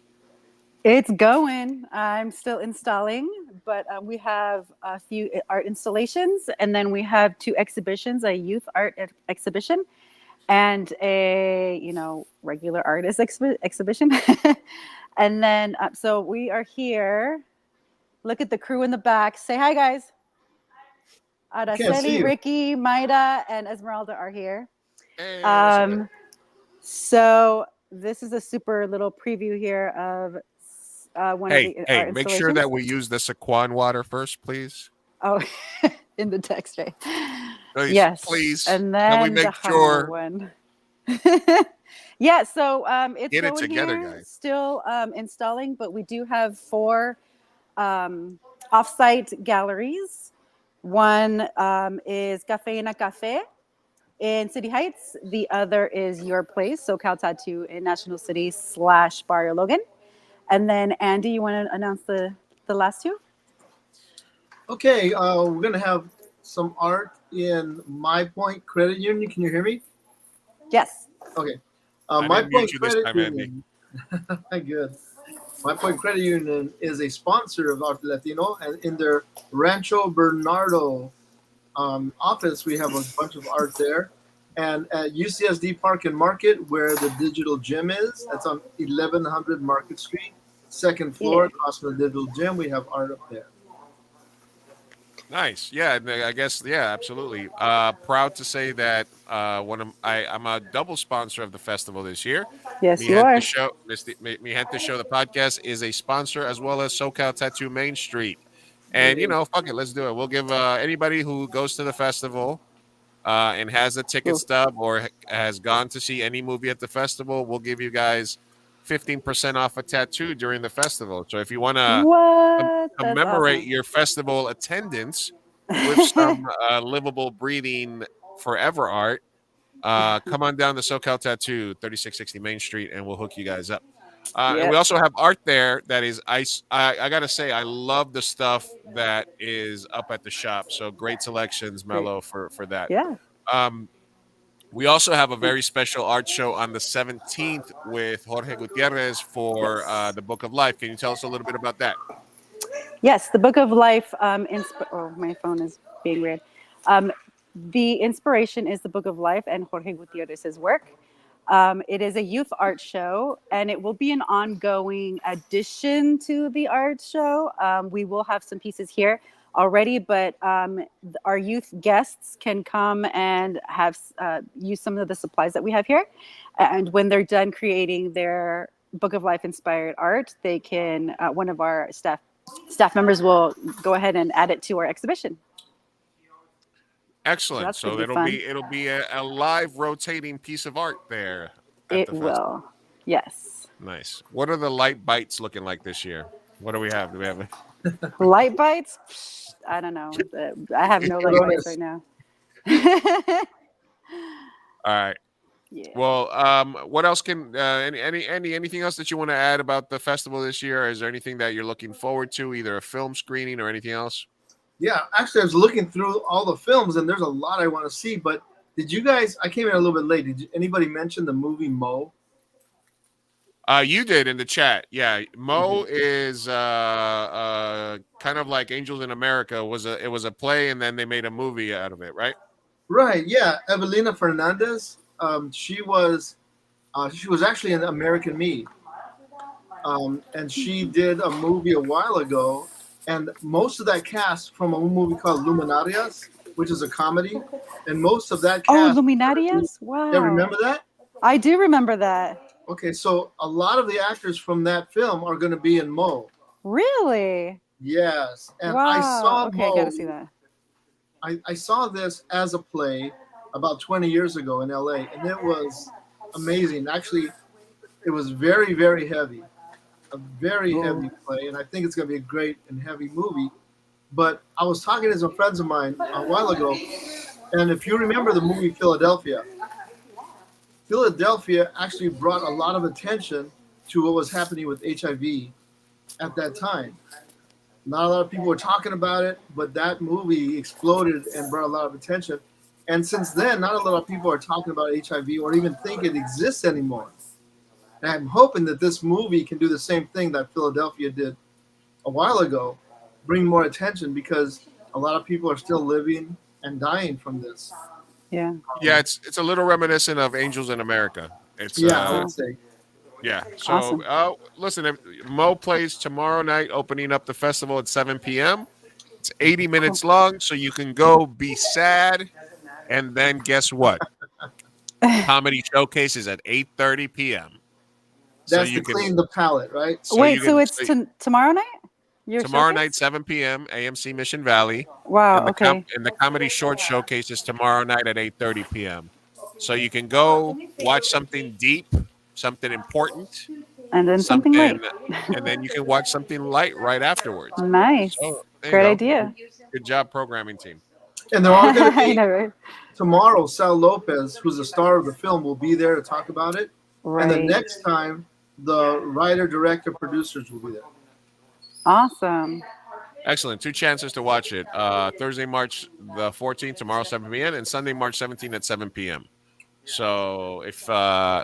It's going. I'm still installing, but we have a few art installations, and then we have 2 exhibitions: a youth art exhibition and a regular artist exhibition. And then so we are here. Look at the crew in the back. Say hi, guys. Araceli, Ricky, Maida, and Esmeralda are here. Hey, so this is a super little preview here of one of the art make sure installations. that we use the Sequan water first, please. Oh, in the text, right? Please, Yes, please. and then Can we make the sure one. Yeah, so it's Get it going together, here, guys. still installing, but we do have 4 off-site galleries. One is Cafeína Café in City Heights. The other is Your Place, SoCal Tattoo in National City / Barrio Logan. And then Andy, you want to announce the last 2? Okay, we're gonna have some art in My Point Credit Union. Can you hear me? Yes. Okay. I My didn't mute Point you this Credit time, Andy. Union. Good. My Point Credit Union is a sponsor of Arte Latino, and in their Rancho Bernardo office, we have a bunch of art there. And at UCSD Park and Market, where the Digital Gym is, that's on 1100 Market Street, 2nd floor, across from the Digital Gym. We have art up there. Nice. Yeah, I guess. Yeah, absolutely. Proud to say that I'm a double sponsor of the festival this year. Yes, Mi you Gente are. Show, Mi Gente Show, the podcast, is a sponsor, as well as SoCal Tattoo Main Street. And fuck it, let's do it. We'll give anybody who goes to the festival and has a ticket stub or has gone to see any movie at the festival, we'll give you guys 15% off a tattoo during the festival. So if you want to commemorate your festival attendance with some livable, breathing, forever art, come on down to SoCal Tattoo, 3660 Main Street, and we'll hook you guys up. And we also have art there that is ice. I got to say, I love the stuff that is up at the shop. So great selections, Mello, for that. Yeah. We also have a very special art show on the 17th with Jorge Gutierrez for the Book of Life. Can you tell us a little bit about that? Yes, the Book of Life. My phone is being weird. The inspiration is the Book of Life and Jorge Gutierrez's work. It is a youth art show, and it will be an ongoing addition to the art show. We will have some pieces here already, but our youth guests can come and have use some of the supplies that we have here. And when they're done creating their Book of Life inspired art, they can one of our staff members will go ahead and add it to our exhibition. Excellent. So So that's gonna be it'll be a live rotating piece of art there at It the festival. will. Yes. Nice. What are the light bites looking like this year? What do we have? Do we have Light bites? Psh, I don't know. I have no light bites right now. All right. Yeah. Well, what else can anything else that you want to add about the festival this year? Is there anything that you're looking forward to, either a film screening or anything else? Yeah, actually, I was looking through all the films, and there's a lot I want to see. But did you guys? I came in a little bit late. Did anybody mention the movie Mo? You did in the chat. Yeah, Mo is kind of like Angels in America. It was a play, and then they made a movie out of it, right? Right. Yeah, Evelina Fernandez. She was actually in American Me, and she did a movie a while ago. And most of that cast from a movie called Luminarias, which is a comedy, and most of that cast. Oh, Luminarias! Wow. Yeah, remember that? I do remember that. Okay, so a lot of the actors from that film are going to be in Mo. Really? Yes, and wow. I saw Okay, Mo. I gotta see that. I saw this as a play about 20 years ago in LA, and it was amazing. Actually, it was very, very heavy. A very heavy play, and I think it's going to be a great and heavy movie. But I was talking to some friends of mine a while ago, and if you remember the movie Philadelphia actually brought a lot of attention to what was happening with HIV at that time. Not a lot of people were talking about it, but that movie exploded and brought a lot of attention. And since then, not a lot of people are talking about HIV or even think it exists anymore. And I'm hoping that this movie can do the same thing that Philadelphia did a while ago, bring more attention, because a lot of people are still living and dying from this. Yeah. Yeah, it's a little reminiscent of Angels in America. It's I would say. Yeah. So Awesome. listen, Mo plays tomorrow night, opening up the festival at 7 p.m. It's 80 minutes long, so you can go be sad, and then guess what? Comedy showcase is at 8:30 p.m. That's to clean the palate, right? Wait, so it's tomorrow night? Tomorrow night, 7 p.m., AMC Mission Valley. Wow, and okay. And the Comedy Short Showcase is tomorrow night at 8:30 p.m. So you can go watch something deep, something important, and then something light. And then you can watch something light right afterwards. Nice. So, Great idea. Good job, programming team. And they're all going to be know, right? tomorrow. Sal Lopez, who's the star of the film, will be there to talk about it. Right. And the next time, the writer, director, producers will be there. Awesome. Excellent. 2 chances to watch it. Thursday, March the 14th, tomorrow, 7 p.m., and Sunday, March 17th at 7 p.m. So if,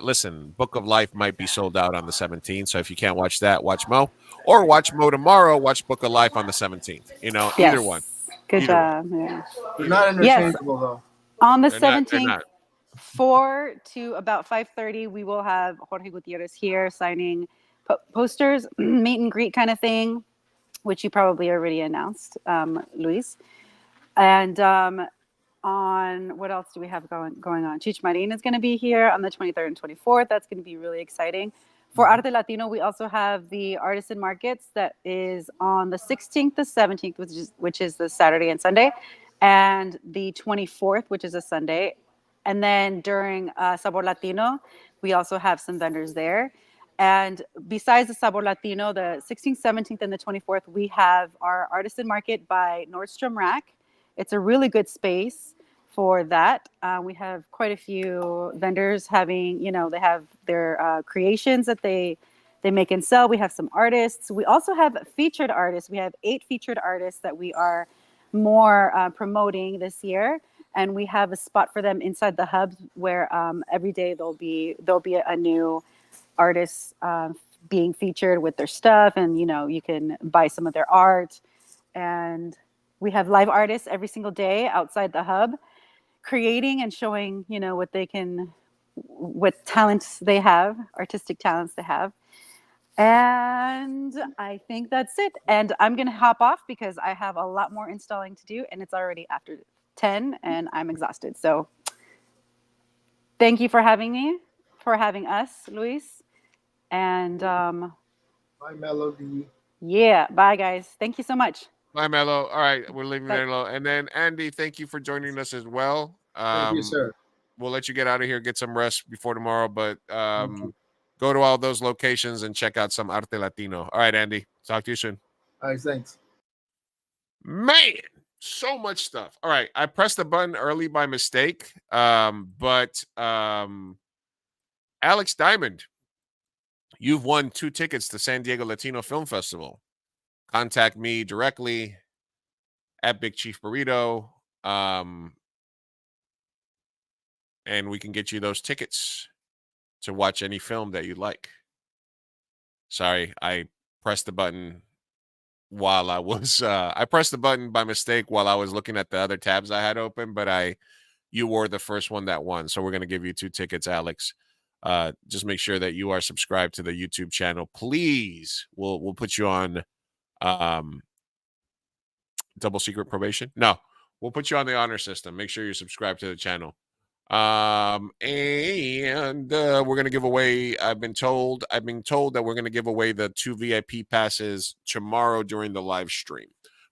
listen, Book of Life might be sold out on the 17th. So if you can't watch that, watch Mo. Or watch Mo tomorrow, watch Book of Life on the 17th. You know, Yes. either one. Good Either job. Yeah. They're not interchangeable, though. On the They're not- 17th, 4 to about 5:30, we will have Jorge Gutierrez here signing posters, meet and greet kind of thing, which you probably already announced, Luis. And on what else do we have going on? Chich Marin is going to be here on the 23rd and 24th. That's going to be really exciting. For Arte Latino, we also have the Artisan Markets that is on the 16th, the 17th, which is the Saturday and Sunday, and the 24th, which is a Sunday. And then during Sabor Latino, we also have some vendors there. And besides the Sabor Latino, the 16th, 17th, and the 24th, we have our Artisan Market by Nordstrom Rack. It's a really good space for that. We have quite a few vendors having, they have their creations that they make and sell. We have some artists. We also have featured artists. We have 8 featured artists that we are more promoting this year. And we have a spot for them inside the hub where every day there'll be a new artist being featured with their stuff, and you can buy some of their art. And we have live artists every single day outside the hub. creating and showing, what talents they have, artistic talents they have. And I think that's it. And I'm going to hop off because I have a lot more installing to do, and it's already after 10 and I'm exhausted. So thank you for having us, Luis. And Bye, Melody. Yeah, bye guys. Thank you so much. Bye, Mello. All right, we're leaving Bye. there low. And then Andy, thank you for joining us as well. Thank you, sir. We'll let you get out of here, get some rest before tomorrow, but go to all those locations and check out some Arte Latino. All right, Andy. Talk to you soon. All right, thanks. Man, so much stuff. All right, I pressed the button early by mistake, but Alex Diamond, you've won 2 tickets to San Diego Latino Film Festival. Contact me directly at Big Chief Burrito, and we can get you those tickets to watch any film that you'd like. Sorry, I pressed the button while I was I pressed the button by mistake while I was looking at the other tabs I had open, but you were the first one that won. So we're going to give you 2 tickets, Alex. Just make sure that you are subscribed to the YouTube channel. Please, we'll put you on double secret probation. No, we'll put you on the honor system. Make sure you're subscribed to the channel. And we're going to give away, I've been told that we're going to give away the 2 VIP passes tomorrow during the live stream.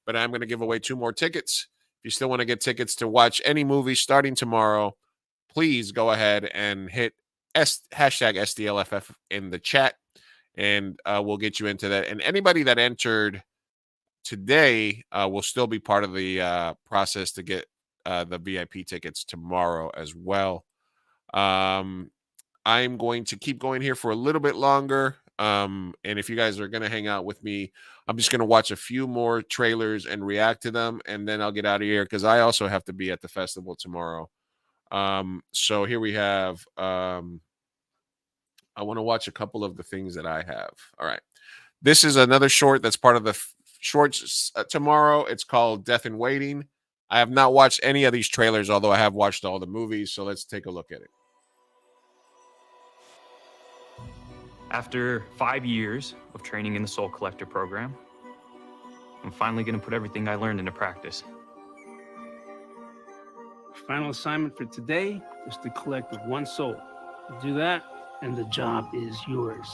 But I'm going to give away 2 more tickets. If you still want to get tickets to watch any movie starting tomorrow, please go ahead and hit hashtag SDLFF in the chat, and we'll get you into that. And anybody that entered today will still be part of the process to get the VIP tickets tomorrow as well. I'm going to keep going here for a little bit longer. And if you guys are going to hang out with me, I'm just going to watch a few more trailers and react to them, and then I'll get out of here because I also have to be at the festival tomorrow. So here we have, I want to watch a couple of the things that I have. All right. This is another short that's part of the shorts tomorrow. It's called Death in Waiting. I have not watched any of these trailers, although I have watched all the movies. So let's take a look at it. After 5 years of training in the Soul Collector program, I'm finally going to put everything I learned into practice. Final assignment for today is to collect 1 soul. You do that, and the job is yours.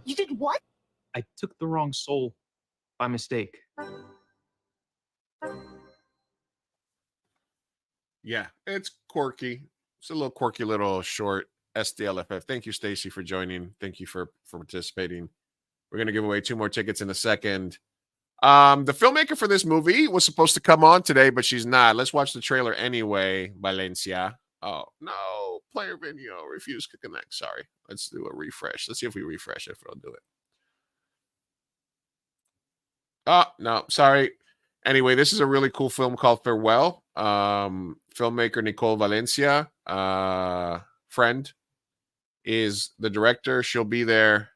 You did what? I took the wrong soul by mistake. Yeah, it's quirky. It's a little quirky little short SDLFF. Thank you, Stacy, for joining. Thank you for participating. We're going to give away 2 more tickets in a second. The filmmaker for this movie was supposed to come on today, but she's not. Let's watch the trailer anyway, Valencia. Oh, no. Player video refused to connect. Sorry. Let's do a refresh. Let's see if we refresh it. If it'll do it. Oh, no. Sorry. Anyway, this is a really cool film called Farewell. Filmmaker Nicole Valencia, friend, is the director. She'll be there.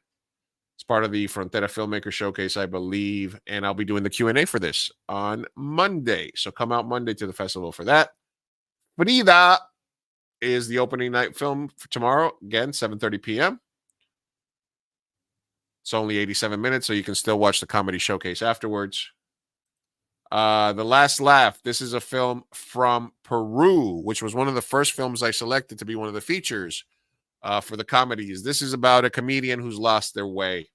It's part of the Frontera Filmmaker Showcase, I believe, and I'll be doing the Q&A for this on Monday. So come out Monday to the festival for that. Frida is the opening night film for tomorrow. Again, 7:30 p.m. It's only 87 minutes, so you can still watch the comedy showcase afterwards. The Last Laugh. This is a film from Peru, which was one of the first films I selected to be one of the features for the comedies. This is about a comedian who's lost their way.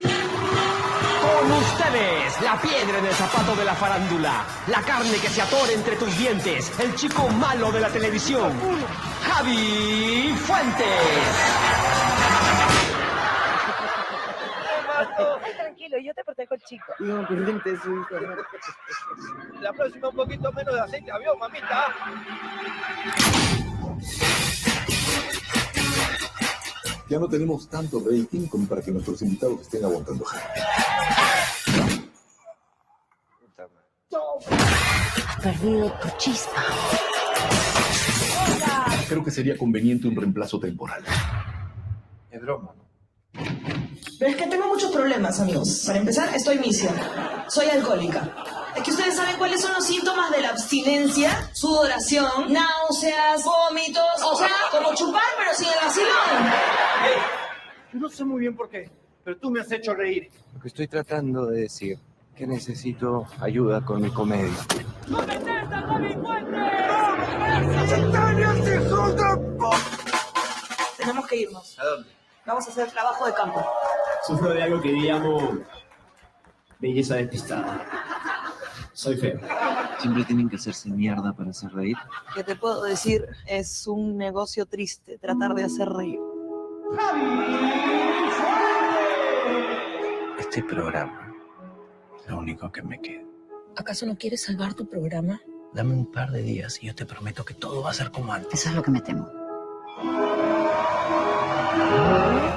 Con ustedes, la piedra en el zapato de la farándula, la carne que se atora entre tus dientes, el chico malo de la televisión, Javi Fuentes. Ay, tranquilo, yo te protejo el chico. No, pendiente su hijo. La próxima un poquito menos de aceite de avión, mamita. Ya no tenemos tanto rating como para que nuestros invitados estén aguantando. Has perdido tu chispa. Creo que sería conveniente un reemplazo temporal. Es broma, ¿no? Pero es que tengo muchos problemas, amigos. Para empezar, estoy misia. Soy alcohólica. Es que ustedes saben cuáles son los síntomas de la abstinencia. Sudoración, náuseas, vómitos. O sea, como chupar, pero sin el vacilón. No sé muy bien por qué, pero tú me has hecho reír. Lo que estoy tratando de decir, que necesito ayuda con mi comedia. Tenemos que irnos. ¿A dónde? Vamos a hacer trabajo de campo. Sufro de algo que llamo belleza despistada. Soy feo. Siempre tienen que hacerse mierda para hacer reír. ¿Qué te puedo decir? Es un negocio triste tratar de hacer reír. Este programa, lo único que me queda. ¿Acaso no quieres salvar tu programa? Dame un par de días y yo te prometo que todo va a ser como antes. Eso es lo que me temo.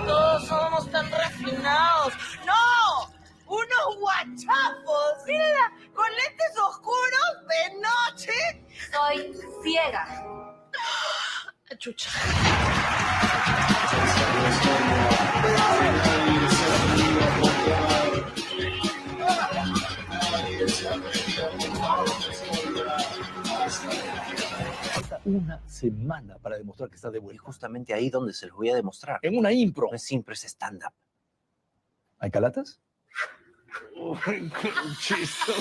Todos somos tan refinados. ¡No! ¡Unos guachapos! ¡Mírala! ¡Con lentes oscuros de noche! Soy ciega. Chucha. Una semana para demostrar que está de vuelta. Y justamente ahí donde se los voy a demostrar. En una impro. No es impro, es stand-up. ¿Hay calatas? ¡Qué chiste!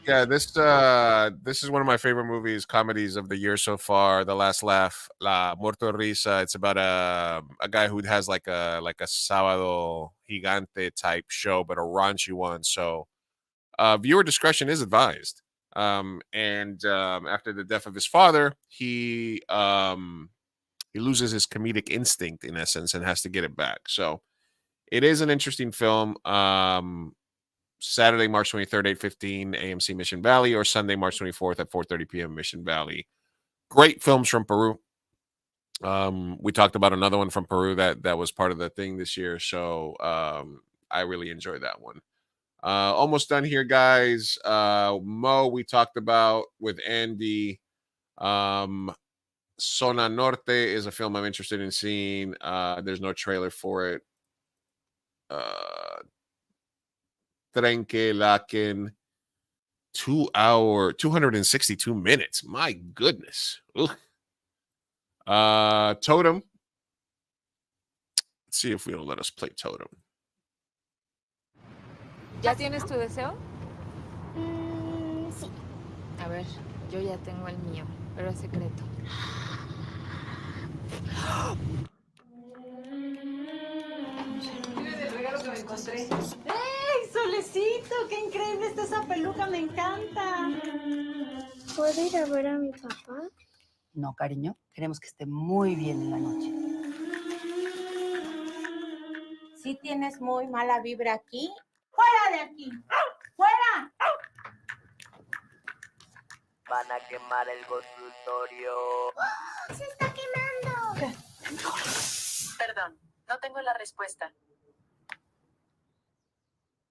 Yeah, this is one of my favorite movies, comedies of the year so far. The Last Laugh, La Muerto Risa. It's about a guy who has like a Sábado Gigante type show, but a raunchy one. So viewer discretion is advised. After the death of his father, he loses his comedic instinct in essence and has to get it back. So it is an interesting film. Saturday, March 23rd, 8:15 AMC Mission Valley, or Sunday, March 24th at 4:30 p.m. Mission Valley. Great films from Peru. We talked about another one from Peru that was part of the thing this year. So I really enjoyed that one. Almost done here, guys. Mo, we talked about with Andy. Zona Norte is a film I'm interested in seeing. There's no trailer for it. Trenque Laken, 2 hour, 262 minutes. My goodness. Ugh. Totem. Let's see if we don't let us play Totem. ¿Ya tienes tu deseo? Sí. A ver, yo ya tengo el mío, pero es secreto. Mira el regalo que me encontré. ¡Ey, Solecito! ¡Qué increíble está esa peluca! ¡Me encanta! ¿Puedo ir a ver a mi papá? No, cariño. Queremos que esté muy bien en la noche. Si tienes muy mala vibra aquí, ¡fuera de aquí! ¡Fuera! Van a quemar el consultorio. ¡Oh, se está quemando! Perdón, no tengo la respuesta.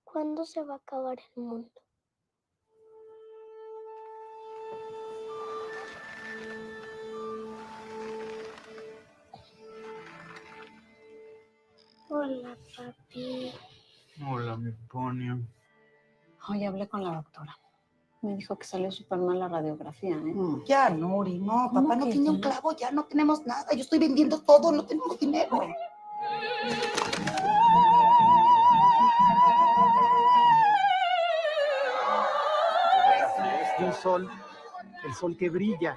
¿Cuándo se va a acabar el mundo? Hola, papi. Hola, mi ponio. Hoy hablé con la doctora. Me dijo que salió súper mal la radiografía, ¿eh? Ya, Nuri, no. Papá no tiene un clavo, ya no tenemos nada. Yo estoy vendiendo todo, no tenemos dinero. Es un sol, el sol que brilla.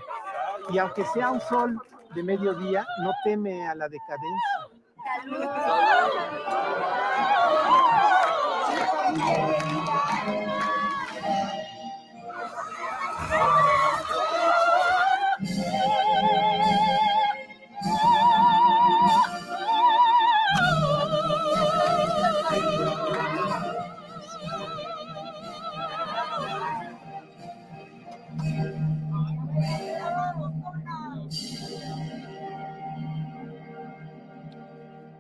Y aunque sea un sol de mediodía, no teme a la decadencia.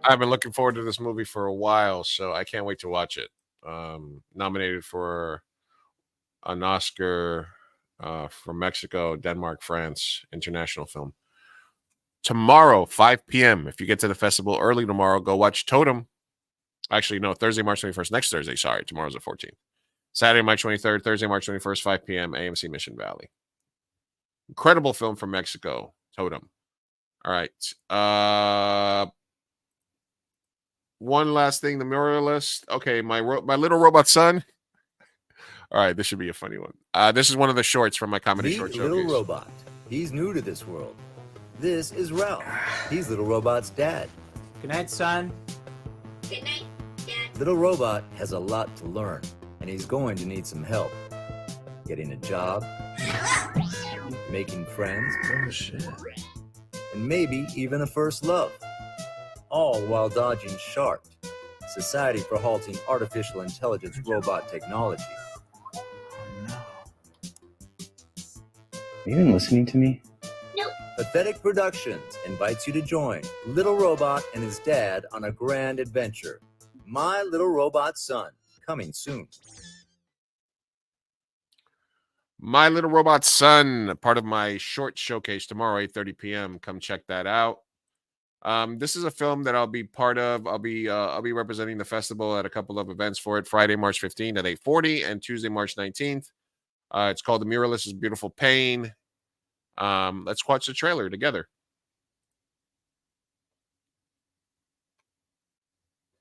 I've been looking forward to this movie for a while, so I can't wait to watch it. Nominated for an Oscar from Mexico, Denmark, France, international film. Tomorrow, 5 p.m. If you get to the festival early tomorrow, go watch Totem. Actually, no, Thursday, March 21st. Next Thursday, sorry. Tomorrow's the 14th. Saturday, March 23rd. Thursday, March 21st, 5 p.m. AMC Mission Valley. Incredible film from Mexico, Totem. All right. One last thing, the muralist. Okay, my little robot son. All right, this should be a funny one. This is one of the shorts from my comedy Meet short Little showcase. Robot. He's new to this world. This is Ralph. He's Little Robot's dad. Good night, son. Good night, Dad. Little Robot has a lot to learn, and he's going to need some help. Getting a job, making friends, oh shit, and maybe even a first love. All while dodging SHART, Society for Halting Artificial Intelligence Robot Technology. Are you even listening to me? Nope. Pathetic Productions invites you to join Little Robot and his dad on a grand adventure. My Little Robot Son, coming soon. My Little Robot Son, part of my short showcase tomorrow, 8:30 p.m. Come check that out. This is a film that I'll be part of. I'll be representing the festival at a couple of events for it. Friday, March 15th at 8:40 and Tuesday, March 19th. It's called The Muralist is Beautiful Pain. Let's watch the trailer together.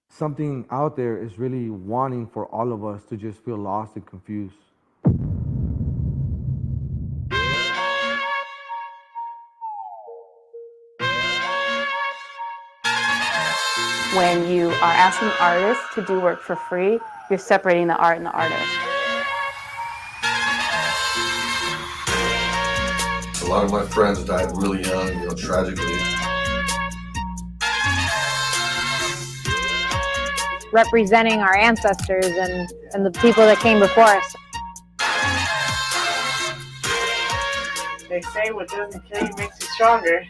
Something out there is really wanting for all of us to just feel lost and confused. When you are asking artists to do work for free, you're separating the art and the artist. A lot of my friends died really young, tragically. Representing our ancestors and the people that came before us. They say what doesn't kill you makes you stronger.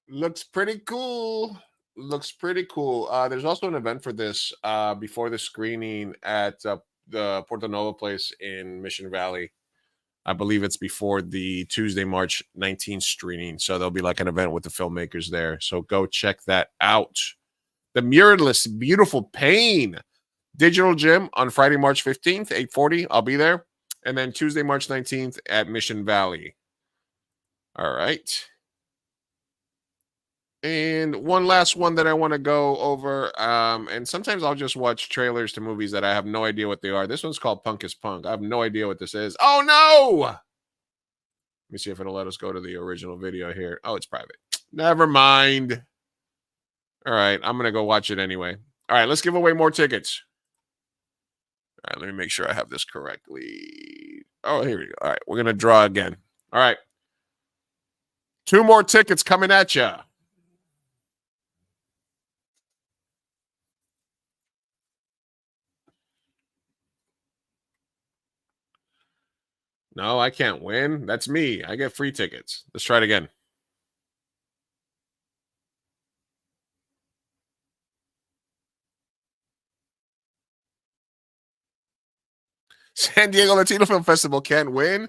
Looks pretty cool. Looks pretty cool. There's also an event for this before the screening at the Porto Novo place in Mission Valley. I believe it's before the Tuesday, March 19th screening. So there'll be like an event with the filmmakers there. So go check that out. The Muralist, Beautiful Pain. Digital Gym on Friday, March 15th, 8:40. I'll be there. And then Tuesday, March 19th at Mission Valley. All right. And one last one that I want to go over. And sometimes I'll just watch trailers to movies that I have no idea what they are. This one's called Punk is Punk. I have no idea what this is. Oh, no! Let me see if it'll let us go to the original video here. Oh, it's private. Never mind. All right, I'm going to go watch it anyway. All right, let's give away more tickets. All right, let me make sure I have this correctly. Oh, here we go. All right, we're going to draw again. All right. 2 more tickets coming at you. No, I can't win. That's me. I get free tickets. Let's try it again. San Diego Latino Film Festival can't win.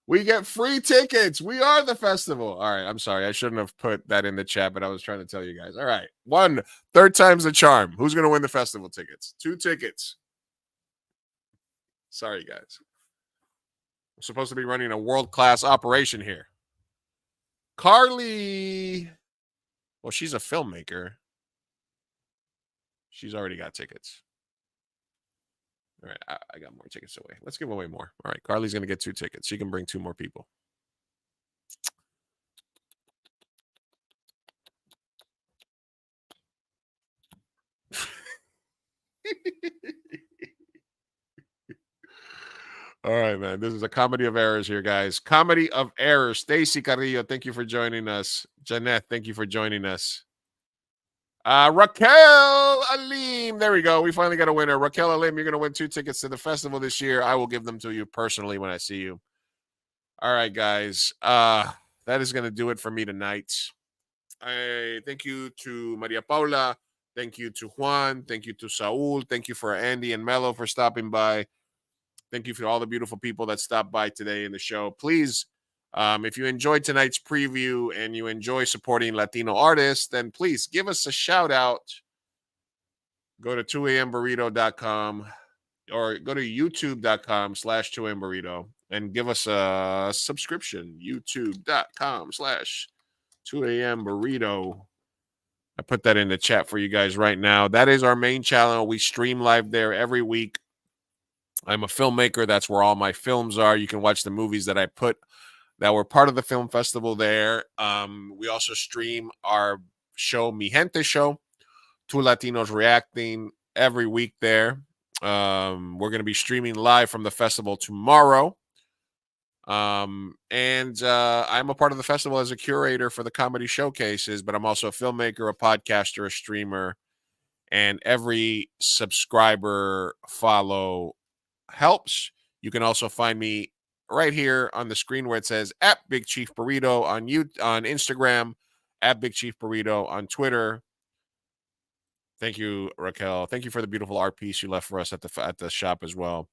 We get free tickets. We are the festival. All right. I'm sorry. I shouldn't have put that in the chat, but I was trying to tell you guys. All right. 1, third time's the charm. Who's going to win the festival tickets? 2 tickets. Sorry, guys. We're supposed to be running a world-class operation here. Carly. Well, she's a filmmaker. She's already got tickets. All right, I got more tickets away. Let's give away more. All right, Carly's going to get 2 tickets. She can bring 2 more people. All right, man. This is a comedy of errors here, guys. Comedy of errors. Stacy Carrillo, thank you for joining us. Jeanette, thank you for joining us. Raquel Alim. There we go. We finally got a winner. Raquel Alim, you're going to win 2 tickets to the festival this year. I will give them to you personally when I see you. All right, guys. That is going to do it for me tonight. Thank you to Maria Paula. Thank you to Juan. Thank you to Saul. Thank you for Andy and Melo for stopping by. Thank you for all the beautiful people that stopped by today in the show. Please, if you enjoyed tonight's preview and you enjoy supporting Latino artists, then please give us a shout out. Go to 2amburrito.com or go to youtube.com/2amburrito and give us a subscription. youtube.com/2amburrito. I put that in the chat for you guys right now. That is our main channel. We stream live there every week. I'm a filmmaker. That's where all my films are. You can watch the movies that I put that were part of the film festival there. We also stream our show, Mi Gente Show, Two Latinos Reacting, every week there. We're going to be streaming live from the festival tomorrow. I'm a part of the festival as a curator for the comedy showcases, but I'm also a filmmaker, a podcaster, a streamer, and every subscriber follow helps. You can also find me right here on the screen where it says @BigChiefBurrito on Instagram, @BigChiefBurrito on Twitter. Thank you, Raquel. Thank you for the beautiful art piece you left for us at the shop as well.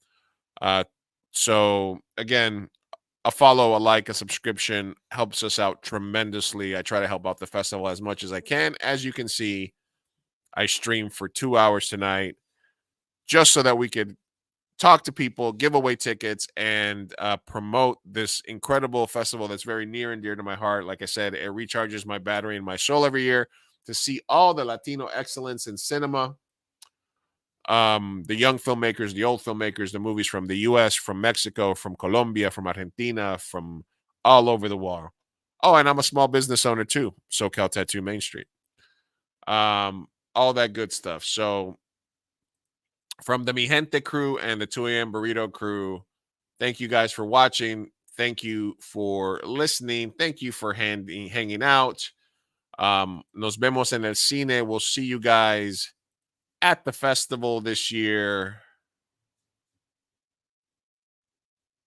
So again, a follow, a like, a subscription helps us out tremendously. I try to help out the festival as much as I can. As you can see, I streamed for 2 hours tonight just so that we could talk to people, give away tickets, and promote this incredible festival that's very near and dear to my heart. Like I said, it recharges my battery and my soul every year to see all the Latino excellence in cinema. The young filmmakers, the old filmmakers, the movies from the U.S., from Mexico, from Colombia, from Argentina, from all over the world. Oh, and I'm a small business owner too, SoCal Tattoo Main Street. All that good stuff. So from the Mi Gente crew and the 2AM Burrito crew, thank you guys for watching. Thank you for listening. Thank you for hanging out. Nos vemos en el cine. We'll see you guys at the festival this year.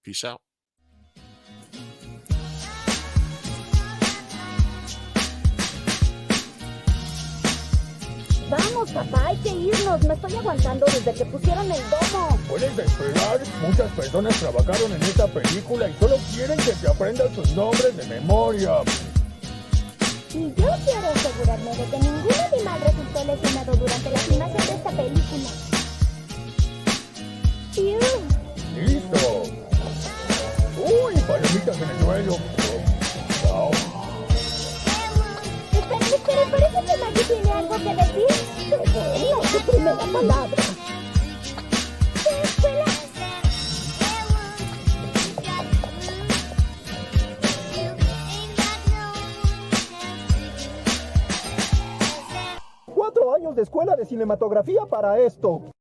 Peace out. Vamos, papá, hay que irnos. Me estoy aguantando desde que pusieron el domo. Puedes esperar. Muchas personas trabajaron en esta película y solo quieren que te aprendas sus nombres de memoria. Y yo quiero asegurarme de que ningún animal resultó lesionado durante la filmación de esta película. ¡Listo! ¡Uy, palomitas en el suelo! Espera, parece que Maggie tiene algo que decir. No, su primera palabra. ¿Qué escuela? 4 años de escuela de cinematografía para esto.